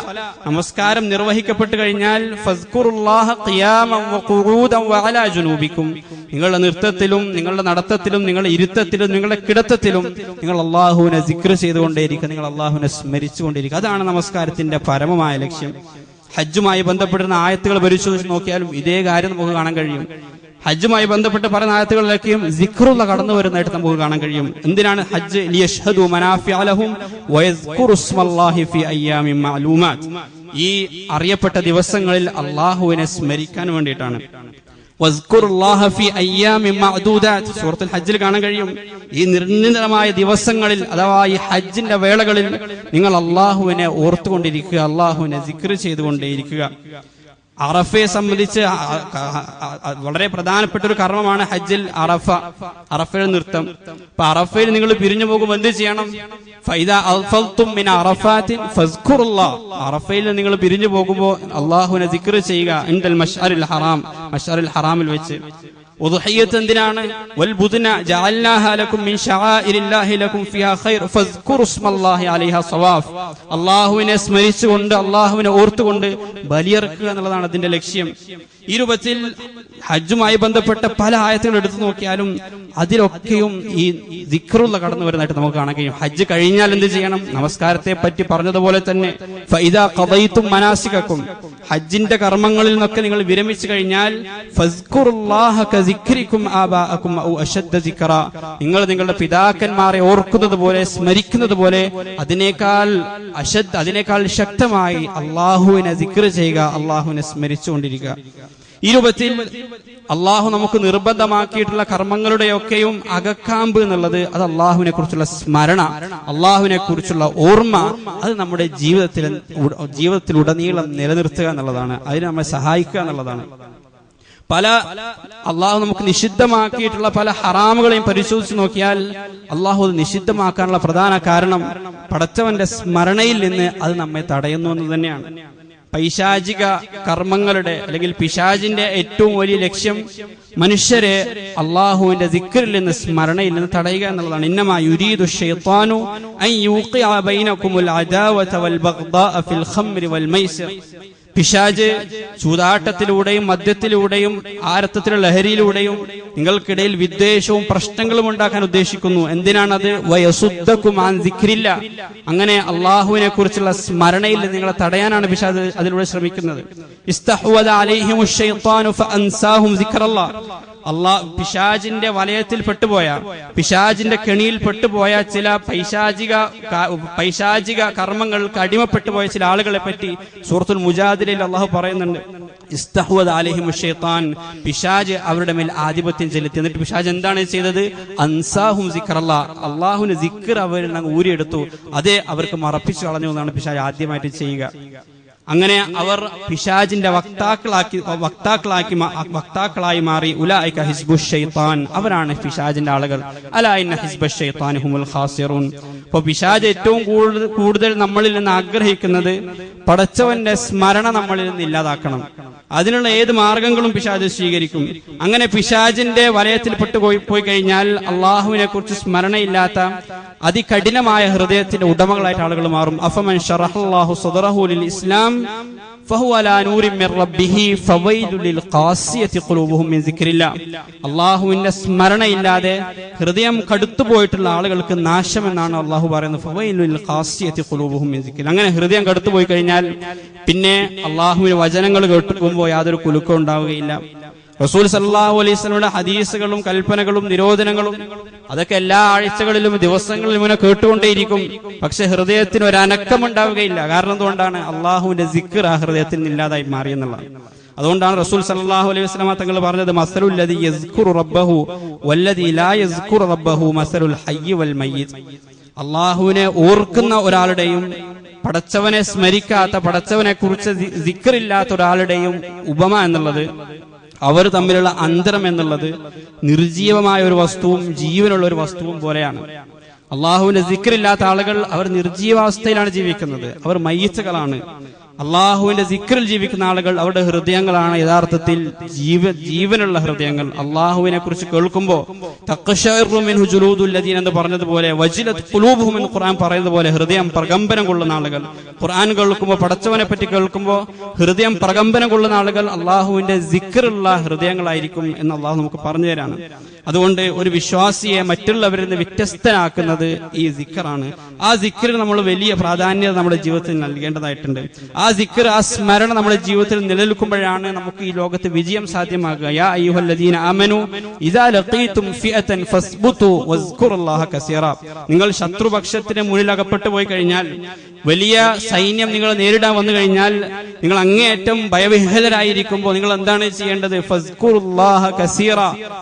നമസ്കാരം നിർവഹിക്കപ്പെട്ടു കഴിഞ്ഞാൽ ഫസ്കുറുല്ലാഹ ഖിയാമൻ വഖുഊദൻ വഅലാ അലാ ജുനൂബിക്കും, നിങ്ങളുടെ നൃത്തത്തിലും നിങ്ങളുടെ നടത്തത്തിലും നിങ്ങളുടെ ഇരുത്തത്തിലും നിങ്ങളുടെ കിടത്തത്തിലും നിങ്ങൾ അള്ളാഹുവിനെ സിക്ർ ചെയ്തുകൊണ്ടേയിരിക്കുക, നിങ്ങൾ അള്ളാഹുവിനെ സ്മരിച്ചുകൊണ്ടിരിക്കുക. അതാണ് നമസ്കാരത്തിന്റെ പരമമായ ലക്ഷ്യം. ഹജ്ജുമായി ബന്ധപ്പെടുന്ന ആയത്തുകൾ പരിശോധിച്ച് നോക്കിയാലും ഇതേ കാര്യം നമുക്ക് കാണാൻ കഴിയും. ഹജ്ജുമായി ബന്ധപ്പെട്ട് പല ആയത്തുകളിലേക്കും സിക്റുള്ള കടന്നു വരുന്നതായിട്ട് നമുക്ക് കാണാൻ കഴിയും. എന്തിനാണ് ഹജ്ജ്? ലിയശ്ഹദു മനാഫിഅ ലഹും വയസ്കുറു ഇസ്മല്ലാഹി ഫീ അയ്യാമിൻ മഅലൂമാത്ത്. ഈ അറിയപ്പെട്ട ദിവസങ്ങളിൽ അള്ളാഹുവിനെ സ്മരിക്കാൻ വേണ്ടിയിട്ടാണ്. വസ്കുറുല്ലാഹ ഫീ അയ്യാമിൻ മഅദൂദാത്ത് സൂറത്തുൽ ഹജ്ജിൽ കാണാൻ കഴിയും. ഈ നിർണിതമായ ദിവസങ്ങളിൽ അഥവാ ഈ ഹജ്ജിന്റെ വേളകളിൽ നിങ്ങൾ അള്ളാഹുവിനെ ഓർത്തുകൊണ്ടിരിക്കുക, അള്ളാഹുവിനെ സിക്ർ ചെയ്തുകൊണ്ടേയിരിക്കുക. അറഫയെ സംബന്ധിച്ച് വളരെ പ്രധാനപ്പെട്ട ഒരു കർമ്മമാണ് ഹജ്ജിൽ അറഫ, അറഫയുടെ നൃത്തം. അപ്പൊ അറഫയിൽ നിങ്ങൾ പിരിഞ്ഞു പോകുമ്പോൾ എന്ത് ചെയ്യണം? ഫൈദാ അൽഫൽതും മിൻ അറഫാത്തിൻ ഫസ്കുറുല്ലാഹ്. അറഫയിൽ നിങ്ങൾ പിരിഞ്ഞു പോകുമ്പോൾ അള്ളാഹുവിനെ സിക്ർ ചെയ്യുക. ഇൻദൽ മശ്അറിൽ ഹറാം, മശ്അറിൽ ഹറാമിൽ വെച്ച്. ഉദ്ഹിയ്യത്ത് എന്തിനാണ്? വൽ ബുദ്ന ജഅൽനാഹാ ലക്കും മിൻ ശആഇരില്ലാഹി ലക്കും ഫിഹാ ഖൈർ ഫസ്കുറു ഇസ്മല്ലാഹി അലൈഹാ സവാഫ്. അല്ലാഹുവിനെ സ്മരിച്ചുകൊണ്ട് അല്ലാഹുവിനെ ഓർത്തുകൊണ്ട് ബലിയർക്കുക എന്നുള്ളതാണ് അതിന്റെ ലക്ഷ്യം. ഈ രൂപത്തിൽ ഹജ്ജുമായി ബന്ധപ്പെട്ട പല ആയത്തുകൾ എടുത്തു നോക്കിയാലും അതിലൊക്കെയും ഈ ദിക്റുള്ള കടന്നു വരുന്നതായിട്ട് നമുക്ക് കാണാൻ കഴിയും. ഹജ്ജ് കഴിഞ്ഞാൽ എന്ത് ചെയ്യണം? നമസ്കാരത്തെ പറ്റി പറഞ്ഞതുപോലെ തന്നെ ഫൈദാ ഖദൈതും മനാസികക്കും, ഹജ്ജിന്റെ കർമ്മങ്ങളിൽ നിന്നൊക്കെ നിങ്ങൾ വിരമിച്ചു കഴിഞ്ഞാൽ ഫസ്കുറുല്ലാഹ കസിക്രിക്കും ആബാഅക്കും ഔ അശദ്ദ സിക്റ, നിങ്ങൾ നിങ്ങളുടെ പിതാക്കന്മാരെ ഓർക്കുന്നത് പോലെ സ്മരിക്കുന്നത് പോലെ അതിനേക്കാൾ അതിനേക്കാൾ ശക്തമായി അള്ളാഹുവിനെ സിക്ർ ചെയ്യുക, അള്ളാഹുവിനെ സ്മരിച്ചുകൊണ്ടിരിക്കുക. ഈ രൂപത്തിൽ അള്ളാഹു നമുക്ക് നിർബന്ധമാക്കിയിട്ടുള്ള കർമ്മങ്ങളുടെയൊക്കെയും അകക്കാമ്പ് എന്നുള്ളത് അത് അള്ളാഹുവിനെ കുറിച്ചുള്ള സ്മരണ, അള്ളാഹുവിനെ കുറിച്ചുള്ള ഓർമ്മ, അത് നമ്മുടെ ജീവിതത്തിലുടനീളം നിലനിർത്തുക എന്നുള്ളതാണ്. അതിന് നമ്മളെ സഹായിക്കുക എന്നുള്ളതാണ്. പല അള്ളാഹു നമുക്ക് നിഷിദ്ധമാക്കിയിട്ടുള്ള പല ഹറാമുകളെയും പരിശോധിച്ച് നോക്കിയാൽ അള്ളാഹു അത് നിഷിദ്ധമാക്കാനുള്ള പ്രധാന കാരണം പടച്ചവന്റെ സ്മരണയിൽ നിന്ന് അത് നമ്മെ തടയുന്നു എന്ന് തന്നെയാണ്. പൈശാചിക കർമ്മങ്ങളുടെ അല്ലെങ്കിൽ പിശാചിന്റെ ഏറ്റവും വലിയ ലക്ഷ്യം മനുഷ്യരെ അള്ളാഹുവിന്റെ ദിക്റിൽ നിന്ന് സ്മരണയിൽ നിന്ന് തടയുക എന്നുള്ളതാണ്. ഇന്നമാ യുരീദു ശൈത്താനു അൻ യൂഖിഅ ബൈനകുമുൽ അദാവത വൽ ബഗ്ദാഅ ഫിൽ ഖംരി വൽ മൈസിർ. പിശാച് ചൂതാട്ടത്തിലൂടെയും മദ്യത്തിലൂടെയും ആരത്തത്തിലുള്ള ലഹരിയിലൂടെയും നിങ്ങൾക്കിടയിൽ വിദ്വേഷവും പ്രശ്നങ്ങളും ഉണ്ടാക്കാൻ ഉദ്ദേശിക്കുന്നു. എന്തിനാണത്? വയസുദ്ദകും അൻ ദിക്രില്ല, അങ്ങനെ അള്ളാഹുവിനെ കുറിച്ചുള്ള സ്മരണയിൽ നിങ്ങളെ തടയാനാണ് പിശാച് അതിലൂടെ ശ്രമിക്കുന്നത്. ഇസ്തഹ്വദ അലൈഹിമുശ് ശൈത്താനു ഫഅൻസാഹും ദിക്റല്ലാഹ്. പിശാചിന്റെ വലയത്തിൽ പെട്ടുപോയ, പിശാചിന്റെ കെണിയിൽ പെട്ടുപോയ ചില പൈശാചിക കർമ്മങ്ങൾക്ക് അടിമപ്പെട്ടുപോയ ചില ആളുകളെ പറ്റി സൂറത്തുൽ മുജാദിലയിൽ അള്ളാഹു പറയുന്നുണ്ട്. ഇസ്തഹ്വദ അലൈഹിമുശ് ശൈത്താൻ, പിശാച് അവരുടെ മേൽ ആധിപത്യം ചെലുത്തി. എന്നിട്ട് പിശാച് എന്താണ് ചെയ്തത്? അൻസാഹും സിക്റല്ലാഹ്, അള്ളാഹുവിന്റെ സിക്ർ അവരിൽ നിന്ന് ഊരിയെടുത്തു. അതേ അവർക്ക് മറപ്പിച്ചു കളഞ്ഞു എന്നാണ് പിശാച് ആദ്യമായിട്ട് ചെയ്യുക. അങ്ങനെ അവർ പിശാചിന്റെ വക്താക്കളായി മാറി. ഉലൈക ഹിസ്ബുശ് ശൈത്താൻ, അവരാണ് പിശാചിന്റെ ആളുകൾ. അലാ ഇന്ന ഹിസ്ബശ് ശൈത്താനി ഹുമുൽ ഖാസിറൂൻ. അപ്പോൾ പിശാച് ഏറ്റവും കൂടുതൽ നമ്മളിൽ നിന്ന് ആഗ്രഹിക്കുന്നത് പടച്ചവന്റെ സ്മരണ നമ്മളിൽ നിന്ന് ഇല്ലാതാക്കണം. അതിനുള്ള ഏത് മാർഗങ്ങളും പിശാച് സ്വീകരിക്കും. അങ്ങനെ പിശാചിന്റെ വലയത്തിൽപ്പെട്ടു പോയി കഴിഞ്ഞാൽ അള്ളാഹുവിനെ കുറിച്ച് സ്മരണയില്ലാത്ത അതികഠിനമായ ഹൃദയത്തിന്റെ ഉടമകളായിട്ട് ആളുകൾ മാറും. അഫമൻ ശറഹല്ലാഹു സദറഹു ലിൽ ഇസ്ലാം ഫഹുവ അലാ നൂരിൻ മിർ റബ്ബിഹി ഫവൈലുൽ ലിൽ ഖാസിയതി ഖുലൂബുഹും മിൻ സിക്രില്ലാ. അള്ളാഹുവിന്റെ സ്മരണയില്ലാതെ ഹൃദയം കടുത്തുപോയിട്ടുള്ള ആളുകൾക്ക് നാശമെന്നാണ് അള്ളാഹു പറയുന്നത്. ഫവൈലുൽ ലിൽ ഖാസിയതി ഖുലൂബുഹും മിൻ സിക്രില്ലാ. അങ്ങനെ ഹൃദയം കടുത്തുപോയി കഴിഞ്ഞാൽ പിന്നെ അള്ളാഹുവിന്റെ വചനങ്ങൾ കേട്ടുമ്പോൾ യാതൊരു കുലുക്കം ഉണ്ടാവുകയില്ല. റസൂൽ സല്ലല്ലാഹു അലൈഹി വസല്ലമയുടെ ഹദീസുകളും കൽപ്പനകളും നിരോധനങ്ങളും അതൊക്കെ എല്ലാ ആഴ്ചകളിലും ദിവസങ്ങളിലും ഇങ്ങനെ കേട്ടുകൊണ്ടേയിരിക്കും. പക്ഷെ ഹൃദയത്തിന് ഒരു അനക്കം ഉണ്ടാവുകയില്ല. കാരണം എന്തുകൊണ്ടാണ്? അള്ളാഹുവിന്റെ സിക്ർ ആ ഹൃദയത്തിൽ ഇല്ലാതായി മാറിയെന്നുള്ളത്. അതുകൊണ്ടാണ് റസൂൽ സല്ലല്ലാഹു അലൈഹി വസല്ലമ തങ്ങൾ പറഞ്ഞത്, മസലുൽ ലദി യസ്കുറു റബ്ബഹു വല്ലദി ലാ യസ്കുറു റബ്ബഹു മസലുൽ ഹയ്യി വൽ മയ്യിത്ത്. അള്ളാഹുവിനെ ഓർക്കുന്ന ഒരാളുടെയും പടച്ചവനെ സ്മരിക്കാത്ത, പടച്ചവനെ കുറിച്ച് സിക്റില്ലാത്ത ഒരാളുടെയും ഉപമ എന്നുള്ളത്, അവർ തമ്മിലുള്ള അന്തരം എന്നുള്ളത് നിർജീവമായ ഒരു വസ്തുവും ജീവനുള്ള ഒരു വസ്തുവും പോലെയാണ്. അള്ളാഹുവിന്റെ സിക്റില്ലാത്ത ആളുകൾ അവർ നിർജീവാവസ്ഥയിലാണ് ജീവിക്കുന്നത്. അവർ മയ്യിത്തുകളാണ്. അള്ളാഹുവിന്റെ സിക്റിൽ ജീവിക്കുന്ന ആളുകൾ അവരുടെ ഹൃദയങ്ങളാണ് യഥാർത്ഥത്തിൽ ജീവനുള്ള ഹൃദയങ്ങൾ. അള്ളാഹുവിനെ കുറിച്ച് കേൾക്കുമ്പോൾ തഖ്ശഇറു മിൻഹു ജുലൂദുൽ ലദീന എന്ന് പറഞ്ഞതുപോലെ വജിലത് ഖുലൂബുഹും എന്ന് ഖുർആൻ പറയുന്നത് പോലെ ഹൃദയം പ്രകമ്പനം കൊള്ളുന്ന ആളുകൾ. ഖുർആൻ കേൾക്കുമ്പോൾ, പടച്ചവനെ പറ്റി കേൾക്കുമ്പോൾ ഹൃദയം പ്രകമ്പനം കൊള്ളുന്ന ആളുകൾ അള്ളാഹുവിന്റെ സിക്റുള്ള ഹൃദയങ്ങളായിരിക്കും എന്ന് അള്ളാഹു നമുക്ക് പറഞ്ഞു തരാണ്. അതുകൊണ്ട് ഒരു വിശ്വാസിയെ മറ്റുള്ളവരിൽ നിന്ന് വ്യത്യസ്തനാക്കുന്നത് ഈ സിക്റാണ്. ആ സിക്റിന് നമ്മൾ വലിയ പ്രാധാന്യത നമ്മുടെ ജീവിതത്തിൽ നൽകേണ്ടതായിട്ടുണ്ട്. ആ സിക്ർ, ആ സ്മരണ നമ്മുടെ ജീവിതത്തിൽ നിലനിൽക്കുമ്പോഴാണ് നമുക്ക് ഈ ലോകത്ത് വിജയം സാധ്യമാകുക. യാ അയ്യുഹല്ലദീന ആമനു ഇദാ ലഖീതും ഫിഅതൻ ഫസ്ബുതു വസ്കുറുല്ലാഹ കസീറ. നിങ്ങൾ ശത്രുപക്ഷത്തിന് മുന്നിൽ അകപ്പെട്ടു പോയി കഴിഞ്ഞാൽ, വലിയ സൈന്യം നിങ്ങൾ നേരിടാൻ വന്നു കഴിഞ്ഞാൽ, നിങ്ങൾ അങ്ങേയറ്റം ഭയവിഹ്വലരായിരിക്കുമ്പോൾ നിങ്ങൾ എന്താണ് ചെയ്യേണ്ടത്? ഫസ്കുറുല്ലാഹ കസീറ.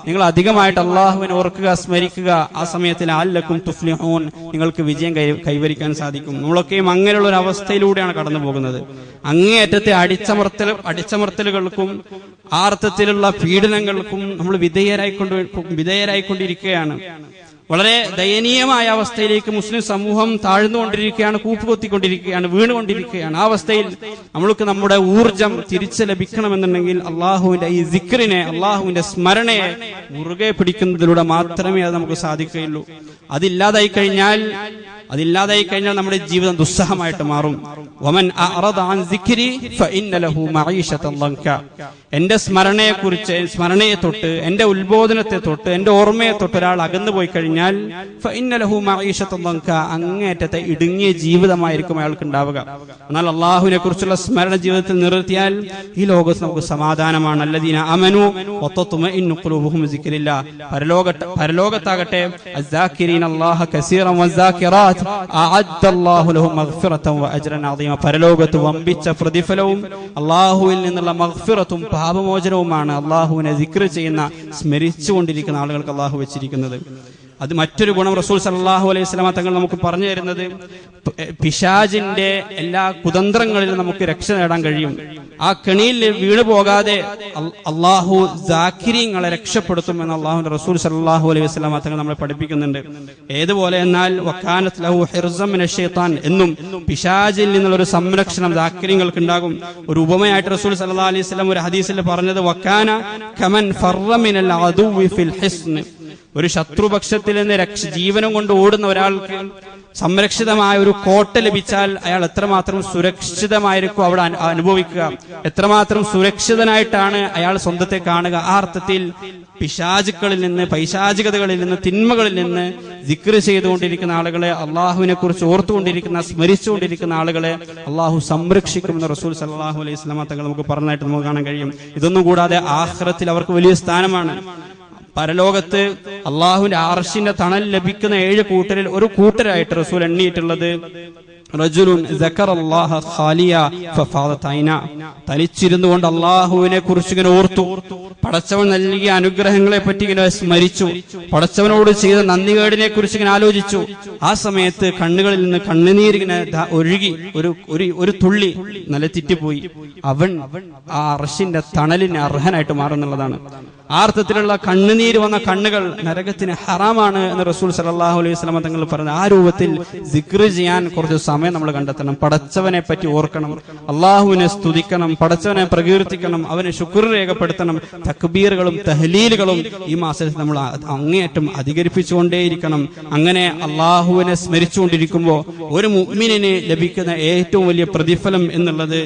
നിങ്ങൾ അധികമായിട്ട് അള്ളാഹുവിനെ ഓർക്കുക, സ്മരിക്കുക. ആ സമയത്തിൽ ലഅല്ലക്കും തുഫ്ലിഹൂൻ, നിങ്ങൾക്ക് വിജയം കൈവരിക്കാൻ സാധിക്കും. നമ്മളൊക്കെയും അങ്ങനെയുള്ള ഒരു അവസ്ഥയിലൂടെയാണ് കടന്നു പോകുന്നത്. അങ്ങേയറ്റത്തെ അടിച്ചമർത്തലുകൾക്കും ആ അർത്ഥത്തിലുള്ള പീഡനങ്ങൾക്കും നമ്മൾ വിധേയരായിക്കൊണ്ടിരിക്കുകയാണ്. വളരെ ദയനീയമായ അവസ്ഥയിലേക്ക് മുസ്ലിം സമൂഹം താഴ്ന്നുകൊണ്ടിരിക്കുകയാണ്, കൂപ്പുകൊത്തിക്കൊണ്ടിരിക്കുകയാണ്, വീണുകൊണ്ടിരിക്കുകയാണ്. ആ അവസ്ഥയിൽ നമ്മൾക്ക് നമ്മുടെ ഊർജം തിരിച്ചു ലഭിക്കണമെന്നുണ്ടെങ്കിൽ അള്ളാഹുവിന്റെ ഈ സിക്റിനെ, അള്ളാഹുവിന്റെ സ്മരണയെ മുറുകെ പിടിക്കുന്നതിലൂടെ മാത്രമേ അത് നമുക്ക് സാധിക്കുകയുള്ളൂ. അതില്ലാതായി കഴിഞ്ഞാൽ നമ്മുടെ ജീവിതം ദുസ്സഹമായിട്ട് മാറും. വമൻ അഅറദ അൻ സിക്രി ഫഇന്ന ലഹു മഈശതൻ ലൻക. എന്റെ സ്മരണയെ തൊട്ട്, എന്റെ ഉത്ബോധനത്തെ തൊട്ട്, എന്റെ ഓർമ്മയെ തൊട്ട് ഒരാൾ അകന്നു പോയി കഴിഞ്ഞാൽ ഫഇന്ന ലഹു മഈശതൻ ലൻക, അങ്ങേയറ്റത്തെ ഇടുങ്ങിയ ജീവിതമായിരിക്കും അയാൾക്ക് ഉണ്ടാവുക. എന്നാൽ അള്ളാഹുവിനെ കുറിച്ചുള്ള സ്മരണ ജീവിതത്തിൽ നിർത്തിയാൽ ഈ ലോകത്ത് നമുക്ക് സമാധാനമാണ്. അല്ലദീന ആമനു വതത്മഇന്നു ഖുലൂബുഹും ബിസിക്രില്ലാ. പരലോകത്താകട്ടെ അസ്സാകിരീന അല്ലാഹ കസീറൻ വസ്സാകിറാത്ത് അഅദ്ദല്ലാഹു ലഹും മഗ്ഫിറതൻ വഅജ്റൻ അദീമ. പരലോകത്ത് വമ്പിച്ച പ്രതിഫലവും അള്ളാഹുവിൽ നിന്നുള്ള മഗ്ഫിറത്തും പാപമോചനവുമാണ് അള്ളാഹുവിനെ സിക്ർ ചെയ്യുന്ന, സ്മരിച്ചുകൊണ്ടിരിക്കുന്ന ആളുകൾക്ക് അള്ളാഹു വെച്ചിരിക്കുന്നത്. അത് മറ്റൊരു ഗുണം റസൂൽ സല്ലല്ലാഹു അലൈഹി വസല്ലമ തങ്ങൾ നമുക്ക് പറഞ്ഞു തരുന്നത്, പിശാചിന്റെ എല്ലാ കുതന്ത്രങ്ങളിലും നമുക്ക് രക്ഷ നേടാൻ കഴിയും. ആ കെണിയിൽ വീണു പോകാതെ അള്ളാഹു സാക്കിരീങ്ങളെ രക്ഷപ്പെടുത്തും എന്ന് അള്ളാഹുവിന്റെ റസൂൽ സല്ലല്ലാഹു അലൈഹി വസല്ലമ തങ്ങൾ നമ്മളെ പഠിപ്പിക്കുന്നുണ്ട്. ഏതുപോലെ എന്നാൽ വക്കാനത്ത് ലഹു ഹിർസം മിനശ് ശൈത്താൻ എന്നും പിശാചിൽ നിന്നുള്ള ഒരു സംരക്ഷണം സാക്കിരീങ്ങൾക്ക് ഉണ്ടാകും. ഒരു ഉപമയായിട്ട് റസൂൽ സല്ലല്ലാഹു അലൈഹി വസല്ലം ഒരു ഹദീസിൽ പറഞ്ഞത്, വക്കാന കമൻ ഫർറ മിനൽ അദുവി ഫിൽ ഹിസ്ൻ. ഒരു ശത്രുപക്ഷത്തിൽ നിന്ന് ജീവനം കൊണ്ട് ഓടുന്ന ഒരാൾക്ക് സംരക്ഷിതമായ ഒരു കോട്ട ലഭിച്ചാൽ അയാൾ എത്രമാത്രം സുരക്ഷിതമായിരിക്കും അവിടെ അനുഭവിക്കുക, എത്രമാത്രം സുരക്ഷിതനായിട്ടാണ് അയാൾ സ്വന്തത്തെ കാണുക. ആ അർത്ഥത്തിൽ പിശാചുക്കളിൽ നിന്ന്, പൈശാചികതകളിൽ നിന്ന്, തിന്മകളിൽ നിന്ന് സിക്ർ ചെയ്തുകൊണ്ടിരിക്കുന്ന ആളുകളെ, അള്ളാഹുവിനെ കുറിച്ച് ഓർത്തുകൊണ്ടിരിക്കുന്ന, സ്മരിച്ചുകൊണ്ടിരിക്കുന്ന ആളുകളെ അള്ളാഹു സംരക്ഷിക്കുമെന്ന് റസൂൽ സല്ലല്ലാഹു അലൈഹി വസല്ലമ തങ്ങൾ നമുക്ക് പറഞ്ഞതായിട്ട് നമുക്ക് കാണാൻ കഴിയും. ഇതൊന്നും കൂടാതെ ആഖിറത്തിൽ അവർക്ക് വലിയ സ്ഥാനമാണ്. പരലോകത്ത് അള്ളാഹുവിന്റെ അർശിന്റെ തണൽ ലഭിക്കുന്ന 7 കൂട്ടരിൽ ഒരു കൂട്ടരായിട്ട് റസൂൽ എണ്ണിയിട്ടുള്ളത് റജുലുൻ സക്കറല്ലാഹ ഖാലിയ ഫഫാദത് ഐന. തനിച്ചിരുന്നു കൊണ്ട് അള്ളാഹുവിനെ കുറിച്ച് ഇങ്ങനെ ഓർത്തു, പടച്ചവൻ നൽകിയ അനുഗ്രഹങ്ങളെ പറ്റി ഇങ്ങനെ സ്മരിച്ചു, പടച്ചവനോട് ചെയ്ത നന്ദികേടിനെ കുറിച്ച് ഇങ്ങനെ ആലോചിച്ചു. ആ സമയത്ത് കണ്ണുകളിൽ നിന്ന് കണ്ണുനീരിങ്ങനെ ഒഴുകി ഒരു തുള്ളി നിലത്തിറ്റിപ്പോയി. അവൻ ആ അർശിന്റെ തണലിന് അർഹനായിട്ട് മാറുന്നുള്ളതാണ്. ആ അർത്ഥത്തിലുള്ള കണ്ണുനീര് വന്ന കണ്ണുകൾ നരകത്തിന് ഹറാമാണ് എന്ന് റസൂൽ സല്ലല്ലാഹു അലൈഹി വസല്ലം തങ്ങൾ പറഞ്ഞു. ആ രൂപത്തിൽ സിക്ർ ചെയ്യാൻ കുറച്ച് സമയം നമ്മൾ കണ്ടെത്തണം. പടച്ചവനെ പറ്റി ഓർക്കണം, അള്ളാഹുവിനെ സ്തുതിക്കണം, പടച്ചവനെ പ്രകീർത്തിക്കണം, അവനെ ശുക്ർ രേഖപ്പെടുത്തണം. തക്ബീറുകളും തഹ്ലീലുകളും ഈ മാസത്തിൽ നമ്മൾ അങ്ങേയറ്റം അധികരിപ്പിച്ചുകൊണ്ടേയിരിക്കണം. അങ്ങനെ അള്ളാഹുവിനെ സ്മരിച്ചുകൊണ്ടിരിക്കുമ്പോൾ ഒരു മുഅ്മിനിന് ലഭിക്കുന്ന ഏറ്റവും വലിയ പ്രതിഫലം എന്നുള്ളത്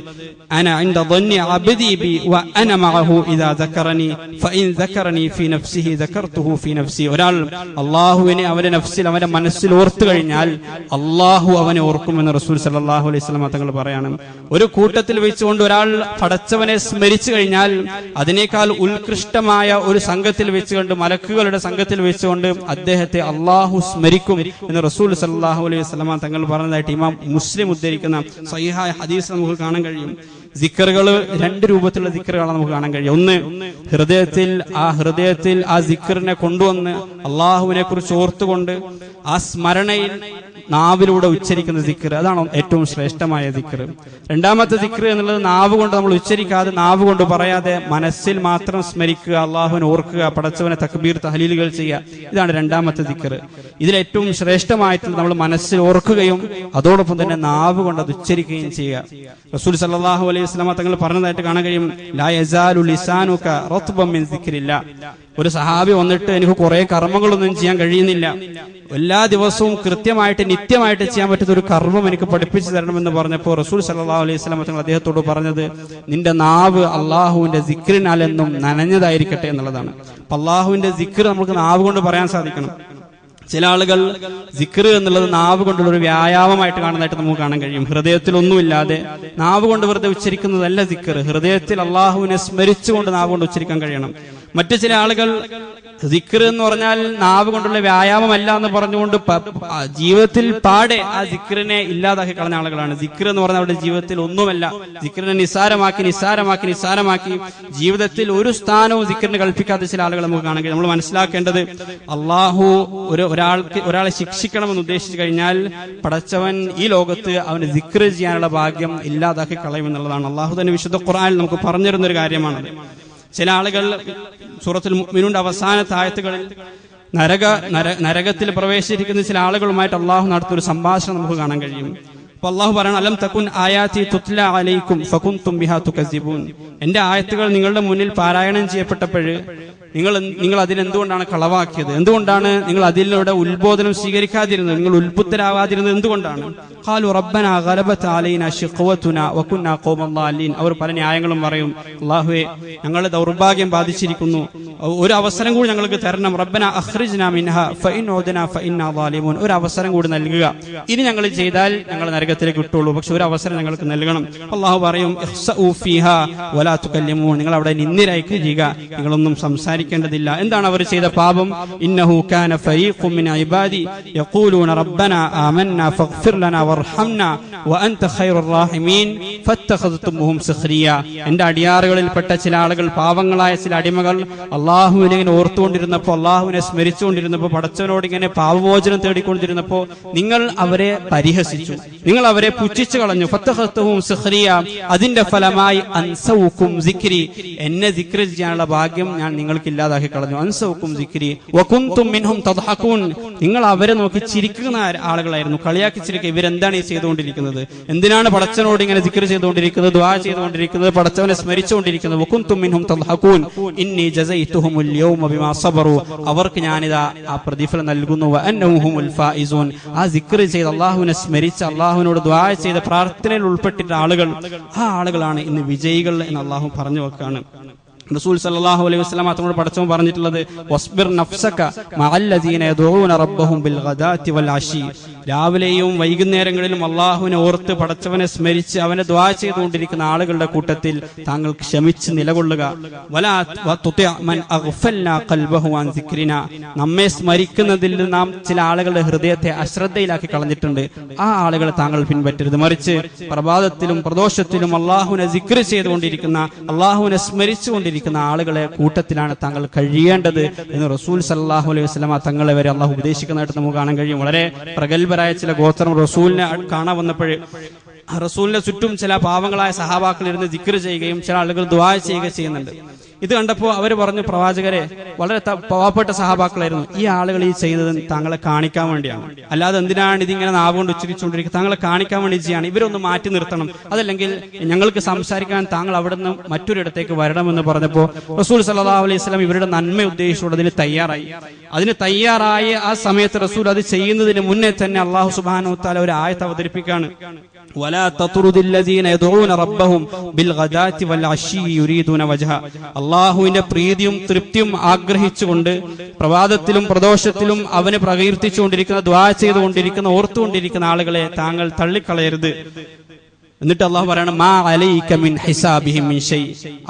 അന ഇൻദ ദന്നി അബ്ദി ബി വ അന മഅഹു ഇദാ ദക്കറനി ഫഇൻ ദക്കറനി ഫീ നഫ്സിഹി ദക്കർതുഹു ഫീ നഫ്സി. ഒരാൾ അള്ളാഹുവിനെ അവന്റെ നഫ്സിൽ, അവന്റെ മനസ്സിൽ ഓർത്തു കഴിഞ്ഞാൽ അള്ളാഹു അവനെ ഓർക്കുമെന്ന് റസൂൽ സല്ലല്ലാഹു അലൈഹി വസല്ലം തങ്ങൾ പറയാണ്. ഒരു കൂട്ടത്തിൽ വെച്ചുകൊണ്ട് ഒരാൾ പടച്ചവനെ സ്മരിച്ചു കഴിഞ്ഞാൽ അതിനേക്കാൾ ഉത്കൃഷ്ടമായ ഒരു സംഘത്തിൽ വെച്ചുകൊണ്ട്, മലക്കുകളുടെ സംഘത്തിൽ വെച്ചുകൊണ്ട് അദ്ദേഹത്തെ അള്ളാഹു സ്മരിക്കും എന്ന് റസൂൽ സല്ലല്ലാഹു അലൈഹി വസല്ലം തങ്ങൾ പറഞ്ഞതായിട്ട് ഇമാം മുസ്ലിം ഉദ്ധരിക്കുന്ന സഹിഹായ ഹദീസ് നമുക്ക് കാണാൻ കഴിയും. സിക്റുകൾ 2 രൂപത്തിലുള്ള സിക്റുകളാണ് നമുക്ക് കാണാൻ കഴിയും. ഒന്ന്, ഹൃദയത്തിൽ ആ സിക്റിനെ കൊണ്ടുവന്ന് അള്ളാഹുവിനെ കുറിച്ച് ഓർത്തുകൊണ്ട് ആ സ്മരണയിൽ നാവിലൂടെ ഉച്ചരിക്കുന്ന ദിക്ർ, അതാണ് ഏറ്റവും ശ്രേഷ്ഠമായ ദിക്ർ. രണ്ടാമത്തെ ദിക്ർ എന്നുള്ളത് നാവ് കൊണ്ട് നമ്മൾ ഉച്ചരിക്കാതെ, നാവ് കൊണ്ട് പറയാതെ മനസ്സിൽ മാത്രം സ്മരിക്കുക, അള്ളാഹുവിനെ ഓർക്കുക, പടച്ചവനെ തക്ബീർ തഹ്ലീലുകൾ ചെയ്യുക. ഇതാണ് രണ്ടാമത്തെ ദിക്ർ. ഇതിലേറ്റവും ശ്രേഷ്ഠമായിട്ടുള്ള നമ്മൾ മനസ്സിൽ ഓർക്കുകയും അതോടൊപ്പം തന്നെ നാവ് കൊണ്ട് അത് ഉച്ചരിക്കുകയും ചെയ്യുക. റസൂൽ സല്ലല്ലാഹു അലൈഹി വസല്ലം തങ്ങൾ പറഞ്ഞതായിട്ട് കാണാൻ കഴിയും, ലാ യസാലു ലിസാനുക റത്ബൻ മിൻ ദിക്രില്ലാ. ഒരു സഹാബി വന്നിട്ട് എനിക്ക് കുറെ കർമ്മങ്ങളൊന്നും ചെയ്യാൻ കഴിയുന്നില്ല, എല്ലാ ദിവസവും കൃത്യമായിട്ട് നിത്യമായിട്ട് ചെയ്യാൻ പറ്റുന്ന ഒരു കർമ്മം എനിക്ക് പഠിപ്പിച്ചു തരണമെന്ന് പറഞ്ഞപ്പോൾ റസൂൽ സല്ലല്ലാഹു അലൈഹി വസല്ലം തങ്ങൾ അദ്ദേഹത്തോട് പറഞ്ഞത്, നിന്റെ നാവ് അള്ളാഹുവിന്റെ സിക്റിനാൽ എന്നും നനഞ്ഞതായിരിക്കട്ടെ എന്നുള്ളതാണ്. അപ്പൊ അള്ളാഹുവിന്റെ സിക്ർ നമുക്ക് നാവ് കൊണ്ട് പറയാൻ സാധിക്കണം. ചില ആളുകൾ സിക്ർ എന്നുള്ളത് നാവ് കൊണ്ടുള്ള ഒരു വ്യായാമമായിട്ട് കാണുന്നതായിട്ട് നമുക്ക് കാണാൻ കഴിയും. ഹൃദയത്തിൽ ഒന്നുമില്ലാതെ നാവ് കൊണ്ട് വെറുതെ ഉച്ചരിക്കുന്നതല്ല സിക്ർ. ഹൃദയത്തിൽ അള്ളാഹുവിനെ സ്മരിച്ചുകൊണ്ട് നാവ് കൊണ്ട് ഉച്ചരിക്കാൻ കഴിയണം. മറ്റു ചില ആളുകൾ സിക്ർ എന്ന് പറഞ്ഞാൽ നാവ് കൊണ്ടുള്ള വ്യായാമമല്ല എന്ന് പറഞ്ഞുകൊണ്ട് ജീവിതത്തിൽ പാടെ ആ സിക്റിനെ ഇല്ലാതാക്കി കളഞ്ഞ ആളുകളാണ്. സിക്ർ എന്ന് പറഞ്ഞാൽ അവരുടെ ജീവിതത്തിൽ ഒന്നുമല്ല. സിക്റിനെ നിസ്സാരമാക്കി ജീവിതത്തിൽ ഒരു സ്ഥാനവും സിക്റിന് കൽപ്പിക്കാത്ത ചില ആളുകൾ നമുക്ക് കാണാൻ കഴിയും. നമ്മൾ മനസ്സിലാക്കേണ്ടത്, അള്ളാഹു ഒരാളെ ശിക്ഷിക്കണമെന്ന് ഉദ്ദേശിച്ചു കഴിഞ്ഞാൽ പടച്ചവൻ ഈ ലോകത്ത് അവന് സിക്ർ ചെയ്യാനുള്ള ഭാഗ്യം ഇല്ലാതാക്കി കളയുമെന്നുള്ളതാണ്. അള്ളാഹു തന്നെ വിശുദ്ധ ഖുർആനിൽ നമുക്ക് പറഞ്ഞിരുന്ന ഒരു കാര്യമാണ്. ചില ആളുകൾ സൂറത്തുൽ മുഅ്മിനൂന്റെ അവസാനത്തെ ആയത്തുകളിൽ നരകത്തിൽ പ്രവേശിച്ചിരിക്കുന്ന ചില ആളുകളുമായിട്ട് അള്ളാഹു നടത്തിയൊരു സംഭാഷണം നമുക്ക് കാണാൻ കഴിയും. അപ്പൊ അള്ളാഹു പറയണം, അലം തകുൻ ആയാതി തുത്ല അലൈക്കും ഫകുൻതും ബിഹാ തുകസിബൂൻ. എന്റെ ആയത്തുകൾ നിങ്ങളുടെ മുന്നിൽ പാരായണം ചെയ്യപ്പെട്ടപ്പോൾ നിങ്ങൾ അതിനെന്തുകൊണ്ടാണ് കളവാക്കിയത്? എന്തുകൊണ്ടാണ് നിങ്ങൾ അതിലൂടെ ഉത്ബോധനം സ്വീകരിക്കാതിരുന്നത്? നിങ്ങൾ ഉത്ബുദ്ധരാവാതിരുന്നത് എന്തുകൊണ്ടാണ്? ഖാലു റബ്ബനാ ഗലബത അലൈനാ ശിഖവതുനാ വകുന്നാ ഖൗമൻ ളാലിൻ. അവർ പല ന്യായങ്ങളും പറയും, അല്ലാഹുവേ, ഞങ്ങളുടെ ദൗർഭാഗ്യം ബാധിച്ചിരിക്കുന്നു, ഒരു അവസരം കൂടി ഞങ്ങൾക്ക് തരണം. റബ്ബനാ അഖ്രിജ്നാ മിൻഹാ ഫഇൻ ഉദ്നാ ഫഇന്നാ ളാലിമൂൻ. ഒരു അവസരം കൂടി നൽകുക, ഇനി ഞങ്ങൾ ചെയ്താൽ ഞങ്ങൾ നരകത്തിലേക്ക് വിട്ടുള്ളൂ, പക്ഷെ ഒരു അവസരം ഞങ്ങൾക്ക് നൽകണം. അല്ലാഹു പറയും, ഇഖ്സഉ ഫീഹാ വലാ തുകല്ലിമൂൻ. നിങ്ങൾ അവിടെ നിന്നിരായി കഴിയുക, നിങ്ങളൊന്നും സംസാരിക്കേണ്ടതില്ല. എന്താണ് അവർ ചെയ്ത പാപം? ഇന്നഹു കാന ഫരീഖും മിൻ ഇബാദി യഖൂലൂന റബ്ബനാ ആമന്നാ ഫഗ്ഫിർ ലനാ വർഹംനാ വഅൻത ഖൈറുർ റഹീമീൻ ഫത്തഖദ്തുമുഹും സഖ്രിയ. എന്റെ അടിയാറുകളിൽപ്പെട്ട ചില ആളുകൾ, പാവങ്ങളായ ചില അടിമകൾ അള്ളാഹുവിനെ ഇങ്ങനെ ഓർത്തുകൊണ്ടിരുന്നപ്പോൾ, അള്ളാഹുവിനെ സ്മരിച്ചുകൊണ്ടിരുന്നപ്പോൾ, പടച്ചവനോട് ഇങ്ങനെ പാപമോചനം തേടിക്കൊണ്ടിരുന്നപ്പോൾ നിങ്ങൾ അവരെ പരിഹസിച്ചു, നിങ്ങൾ അവരെ പുച്ഛിച്ചു കളഞ്ഞു. ഫത്തഖദ്തുമുഹും സഖ്രിയ. അതിന്റെ ഫലമായി അൻസൗക്കും സിക്രി, എന്നെ സിക്ർ ചെയ്യാനുള്ള ഭാഗ്യം ഞാൻ നിങ്ങൾക്ക് ഇല്ലാതാക്കി കളഞ്ഞു. അൻസൗക്കും സിക്രി വകുൻതും മിൻഹും തദ്ഹഖൂൻ. നിങ്ങൾ അവരെ നോക്കി ചിരിക്കുന്ന ആളുകളായിരുന്നു, കളിയാക്കി ചിരിക്കുക. ഇവരെന്താണ് ഈ ചെയ്തുകൊണ്ടിരിക്കുന്നത്? എന്തിനാണ് പടച്ചവനോട് ഇങ്ങനെ സിക്ർ ചെയ്തുകൊണ്ടിരിക്കുന്നത്, ദുആ ചെയ്തുകൊണ്ടിരിക്കുന്നത്, പടച്ചവനെ സ്മരിച്ചുകൊണ്ടിരിക്കുന്നത്? വകുൻതും മിൻഹും തദ്ഹഖൂൻ ഇന്നി ജസൈതുഹുമുൽ യൗമ ബിമാ സബറു. അവർക്ക് ഞാനിതാ ആ പ്രതിഫലം നൽകുന്നു. വഅന്നഹുമുൽ ഫായിസൂൻ. ആ സിക്ർ ചെയ്ത് അള്ളാഹുവിനെ സ്മരിച്ച് അള്ളാഹുവിനോട് ദുആ ചെയ്ത പ്രാർത്ഥനയിൽ ഉൾപ്പെട്ടിട്ട ആളുകൾ, ആ ആളുകളാണ് ഇന്ന് വിജയികൾ എന്ന് അള്ളാഹു പറഞ്ഞു വെക്കാണ്. റസൂൽ സല്ലല്ലാഹു അലൈഹി വസല്ലം തങ്ങളോട് പടച്ചവൻ പറഞ്ഞിട്ടുള്ളത്, വസ്ബിർ നഫ്സക മഅല്ലദീന യദഊന റബ്ബഹും ബിൽ ഗദാത്തി വൽ അശി. രാവിലെയും വൈകുന്നേരങ്ങളിലും അള്ളാഹുവിനെ ഓർത്ത് പടച്ചവനെ സ്മരിച്ച് അവനെ ദുആ ചെയ്തുകൊണ്ടിരിക്കുന്ന ആളുകളുടെ കൂട്ടത്തിൽ താങ്കൾ ക്ഷമിച്ച് നിലകൊള്ളുക. വലാ തുതി മൻ അഗ്ഫൽനാ ഖൽബഹു അൻ സിക്രിനാ. നമ്മെ സ്മരിക്കുന്നതിൽ നാം ചില ആളുകളുടെ ഹൃദയത്തെ അശ്രദ്ധയിലാക്കി കളഞ്ഞിട്ടുണ്ട്, ആ ആളുകളെ താങ്കൾ പിൻപറ്റരുത്. മറിച്ച് പ്രഭാതത്തിലും പ്രദോഷത്തിലും അള്ളാഹുവിനെ സിക്ർ ചെയ്തുകൊണ്ടിരിക്കുന്ന, അള്ളാഹുവിനെ സ്മരിച്ചുകൊണ്ടിരിക്കുന്ന ആളുകളെ കൂട്ടത്തിലാണ് താങ്കൾ കഴിയേണ്ടത് എന്ന് റസൂൽ സല്ലല്ലാഹു അലൈഹി വസല്ലം തങ്ങളെ വരെ അള്ളാഹു ഉപദേശിക്കുന്നതായിട്ട് നമുക്ക് കാണാൻ കഴിയും. വളരെ പ്രഗത്ഭരായ ചില ഗോത്രം റസൂലിനെ കാണാൻ വന്നപ്പോൾ റസൂലിന്റെ ചുറ്റും ചില പാവങ്ങളായ സഹാബാക്കൾ ഇരുന്ന് ദിക്ർ ചെയ്യുകയും ചില ആളുകൾ ദുആ ചെയ്യുകയും ചെയ്യുന്നുണ്ട്. ഇത് കണ്ടപ്പോൾ അവർ പറഞ്ഞു, പ്രവാചകരെ, വളരെ പാവപ്പെട്ട സഹാബാക്കളായിരുന്നു, ഈ ആളുകൾ ഈ ചെയ്തത് താങ്കളെ കാണിക്കാൻ വേണ്ടിയാണ്, അല്ലാതെ എന്തിനാണ് ഇതിങ്ങനെ നാവ് കൊണ്ട് ഉച്ചരിച്ചുകൊണ്ടിരിക്കുന്നത്? താങ്കളെ കാണിക്കാൻ വേണ്ടി ചെയ്യാണ്, ഇവരൊന്ന് മാറ്റി നിർത്തണം, അതല്ലെങ്കിൽ ഞങ്ങൾക്ക് സംസാരിക്കാൻ താങ്കൾ അവിടെ നിന്ന് മറ്റൊരിടത്തേക്ക് വരണമെന്ന് പറഞ്ഞപ്പോൾ റസൂൽ സല്ലല്ലാഹു അലൈഹി വസല്ലം ഇവരുടെ നന്മ ഉദ്ദേശിച്ചുകൊണ്ട് അതിന് തയ്യാറായി ആ സമയത്ത് റസൂൽ അത് ചെയ്യുന്നതിന് മുന്നേ തന്നെ അല്ലാഹു സുബ്ഹാനഹു വ തആല ഒരു ആയത്ത് അവതരിപ്പിക്കുകയാണ്. വലാ തത്റുദില്ലദീന യദഊന റബ്ബഹും ബിൽ ഗദാത്തി വൽ അശി യുരീദൂന വജ്ഹ. അല്ലാഹുവിന്റെ പ്രീതിയും തൃപ്തിയും ആഗ്രഹിച്ചുകൊണ്ട് പ്രഭാതത്തിലും പ്രദോഷത്തിലും അവനെ പ്രകീർത്തിച്ചുകൊണ്ടിരിക്കുന്ന, ദുആ ചെയ്തുകൊണ്ടിരിക്കുന്ന, ഓർത്തുകൊണ്ടിരിക്കുന്ന ആളുകളെ താങ്കൾ തള്ളിക്കളയരുത്. എന്നിട്ട് അള്ളാഹു പറയണം മാ അലൈക മിൻ ഹിസാബിഹിം മിൻ ഷൈ,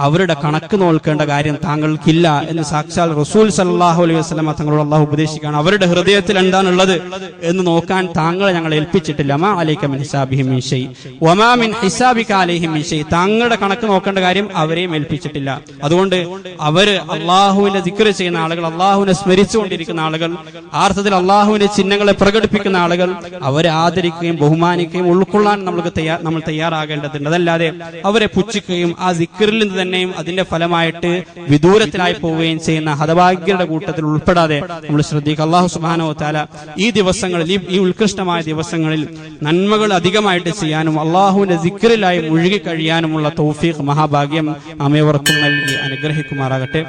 അവരുടെ കണക്ക് നോക്കേണ്ട കാര്യം താങ്കൾക്കില്ല എന്ന് സാക്ഷാൽ റസൂൽ സല്ലല്ലാഹു അലൈഹി വസല്ലം തങ്ങളോട് അള്ളാഹു ഉപദേശിക്കുകയാണ്. അവരുടെ ഹൃദയത്തിൽ എന്താണുള്ളത് എന്ന് നോക്കാൻ താങ്കളെ ഞങ്ങൾ ഏൽപ്പിച്ചിട്ടില്ല. മാ അലൈക മിൻ ഹിസാബിഹിം മിൻ ഷൈ വമാ മിൻ ഹിസാബിക അലൈഹിം മിൻ ഷൈ, താങ്കളുടെ കണക്ക് നോക്കേണ്ട കാര്യം അവരെയും ഏൽപ്പിച്ചിട്ടില്ല. അതുകൊണ്ട് അവര് അള്ളാഹുവിന്റെ ദിക്ർ ചെയ്യുന്ന ആളുകൾ, അള്ളാഹുവിനെ സ്മരിച്ചുകൊണ്ടിരിക്കുന്ന ആളുകൾ, ആർത്ഥത്തിൽ അള്ളാഹുവിന്റെ ചിഹ്നങ്ങളെ പ്രകടിപ്പിക്കുന്ന ആളുകൾ, അവരെ ആദരിക്കുകയും ബഹുമാനിക്കുകയും ഉൾക്കൊള്ളാൻ നമ്മൾ തയ്യാറാകേണ്ടതുണ്ട്. അതല്ലാതെ അവരെ പുച്ഛിക്കുകയും ആ ദിക്റിൽ നിന്ന് തന്നെയും അതിന്റെ ഫലമായിട്ട് വിദൂരത്തിലായി പോവുകയും ചെയ്യുന്ന ഹതഭാഗ്യരുടെ കൂട്ടത്തിൽ ഉൾപ്പെടാതെ നമ്മൾ ശ്രദ്ധിക്കുക. അല്ലാഹു സുബ്ഹാനഹു വ തആല ഈ ദിവസങ്ങളിൽ, ഈ ഉത്കൃഷ്ടമായ ദിവസങ്ങളിൽ നന്മകൾ അധികമായിട്ട് ചെയ്യാനും അള്ളാഹുവിന്റെ ദിക്റിലായി മുഴുകി കഴിയാനുമുള്ള തൗഫീഖ്, മഹാഭാഗ്യം നമ്മേവർക്കും നൽകി അനുഗ്രഹിക്കുമാറാകട്ടെ.